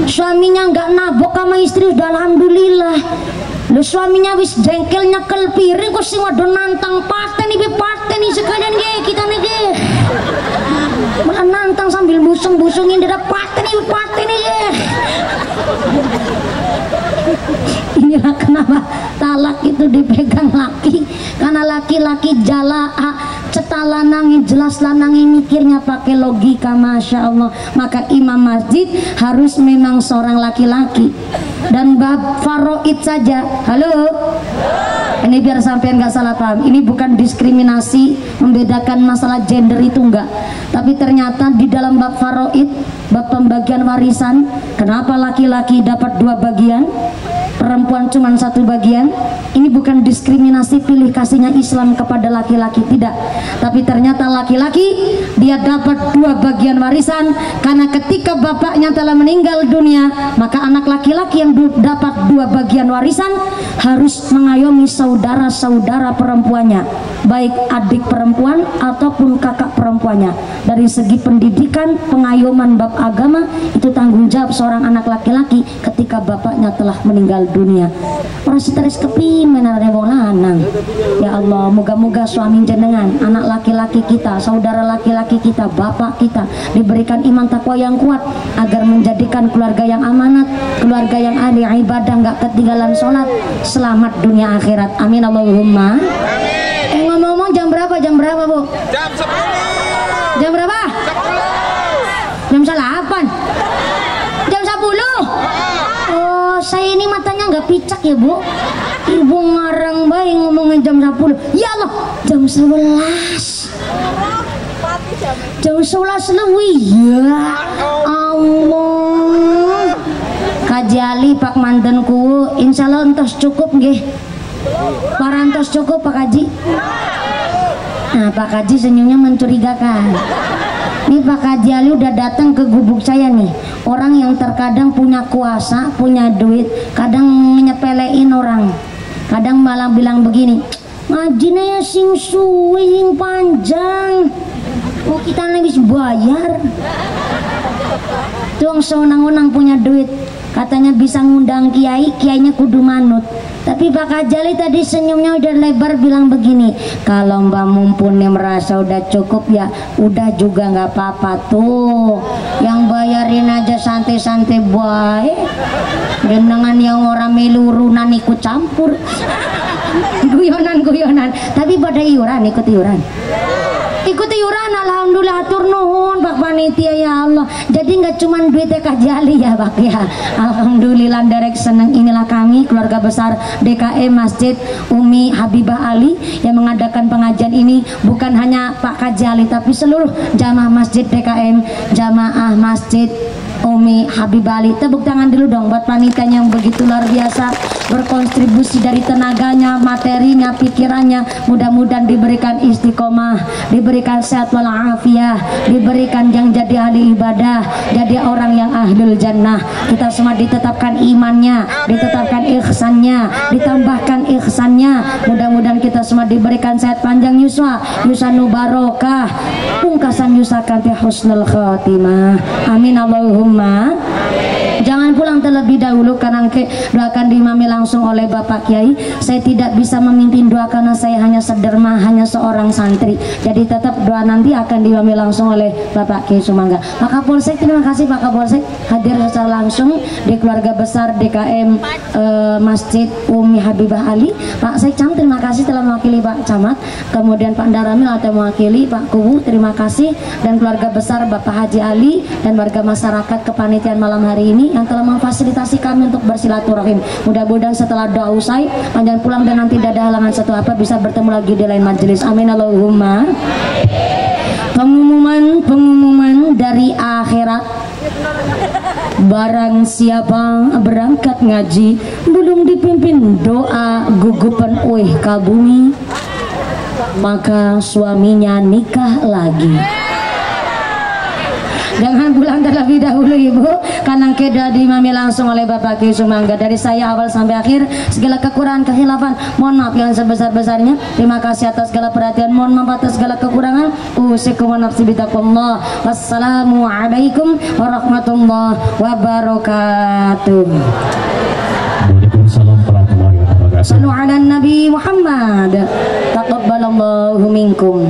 Suaminya nggak nabok sama istri, udah alhamdulillah. Lu suaminya wis jengkel nyekel piring, kok sing wadon nantang paten nih sekalian ge kita nih ge. Malah nantang sambil busung-busungin dia paten nih ge. Inilah kenapa talak itu dipegang laki, karena laki-laki jalaa, cetak lanangi, jelas lanangi mikirnya pakai logika, masya Allah. Maka imam masjid harus memang seorang laki-laki. Dan bab faraid saja, halo, ini biar sampean nggak salah paham, ini bukan diskriminasi membedakan masalah gender, itu enggak. Tapi ternyata di dalam bab faraid, bab pembagian warisan, kenapa laki-laki dapat 2 bagian, perempuan cuma 1 bagian? Ini bukan diskriminasi pilih kasihnya Islam kepada laki-laki, tidak. Tapi ternyata laki-laki dia dapat 2 bagian warisan, karena ketika bapaknya telah meninggal dunia, maka anak laki-laki yang dapat 2 bagian warisan harus mengayomi saudara-saudara perempuannya, baik adik perempuan ataupun kakak perempuannya. Dari segi pendidikan, pengayoman bab agama, itu tanggung jawab seorang anak laki-laki ketika bapaknya telah meninggal dunia. Orang stres kepimen ada wong lanang. Ya Allah, moga-moga suami jenengan, anak laki-laki kita, saudara laki-laki kita, bapak kita diberikan iman takwa yang kuat agar menjadikan keluarga yang amanat, keluarga yang ahli ibadah, nggak ketinggalan sholat, selamat dunia akhirat. Amin Allahumma. Ngomong-ngomong jam berapa Bu?
Jam 10.
Jam berapa? 10. Jam 8. Jam 10. Oh, saya ini matanya nggak picak ya Bu. Ibu ngarang baik ngomongin jam 10. Ya Allah, jam 11. Jam 11 lebih ya Allah. Kaji Ali Pak mantenku insya Allah entos cukup nggih. Parantos cukup Pak Kaji. Nah Pak Kaji senyumnya mencurigakan. Ini Pak Kaji Ali udah datang ke gubuk saya nih. Orang yang terkadang punya kuasa, punya duit, kadang nyepelein orang. Kadang malah bilang begini, ngajinya ya sing suwe sing panjang. Oh kita habis bayar. Tuang sewenang-wenang punya duit, katanya bisa ngundang kiai, kiainya kudu manut. Tapi Pak Kajali tadi senyumnya udah lebar bilang begini, kalau Mbak Mumpuni merasa udah cukup ya udah juga nggak apa-apa tuh, yang bayarin aja santai-santai baik, dengan yang orang melurunan ikut campur. Guyonan, tapi pada iuran, ikut iuran. Alhamdulillah atur nuhun Pak Panitia ya Allah. Jadi nggak cuma duitnya Kajali ya Pak ya. Alhamdulillah derek seneng. Inilah kami keluarga besar DKM Masjid Umi Habibah Ali yang mengadakan pengajian ini, bukan hanya Pak Kajali tapi seluruh jamaah Masjid DKM, jamaah Masjid Umi Habibah Ali. Tepuk tangan dulu dong buat panitia yang begitu luar biasa berkontribusi dari tenaganya, materinya, pikirannya. Mudah-mudahan diberikan istiqomah, diberikan sehat walafiat, diberikan yang jadi ahli ibadah, jadi orang yang ahlul jannah. Kita semua ditetapkan imannya, ditetapkan ihsannya, ditambahkan ihsannya. Mudah-mudahan kita semua diberikan sehat panjang yuswa, yusanu barokah, pungkasan yusakan husnul khatimah. Amin Allahumma. Jangan pulang terlebih dahulu karena doakan diimami langsung oleh Bapak Kiai. Saya tidak bisa memimpin doa karena saya hanya sederma, hanya seorang santri. Jadi tetap doa nanti akan diimami langsung oleh Bapak Kiai Sumangga. Pak Kapolsek, terima kasih Pak Kapolsek hadir secara langsung di keluarga besar DKM Masjid Umi Habibah Ali. Pak Sekcam terima kasih telah mewakili Pak Camat. Kemudian Pak Daramil atau mewakili Pak Kubu, terima kasih. Dan keluarga besar Bapak Haji Ali dan warga masyarakat kepanitiaan malam hari ini yang telah memfasilitasi kami untuk bersilaturahim. Mudah-mudahan setelah doa usai, panjang pulang dan nanti tidak ada halangan satu apa bisa bertemu lagi di lain majelis. Amin Allahumma. Pengumuman dari akhirat. Barang siapa berangkat ngaji belum dipimpin doa gugupan uih ka bumi, maka suaminya nikah lagi. Jangan pulang terlebih dahulu Ibu, karena keda diimami langsung oleh Bapak Kiai Sumangga. Dari saya awal sampai akhir segala kekurangan kehilafan mohon maaf yang sebesar-besarnya. Terima kasih atas segala perhatian, mohon maaf atas segala kekurangan. Usikum wa nafsi bitaqwallah. Wassalamualaikum warahmatullahi wabarakatuh.
Waalaikumsalam warahmatullahi wabarakatuh.
Sallu ala Nabi Muhammad. Taqabbalallahu minkum.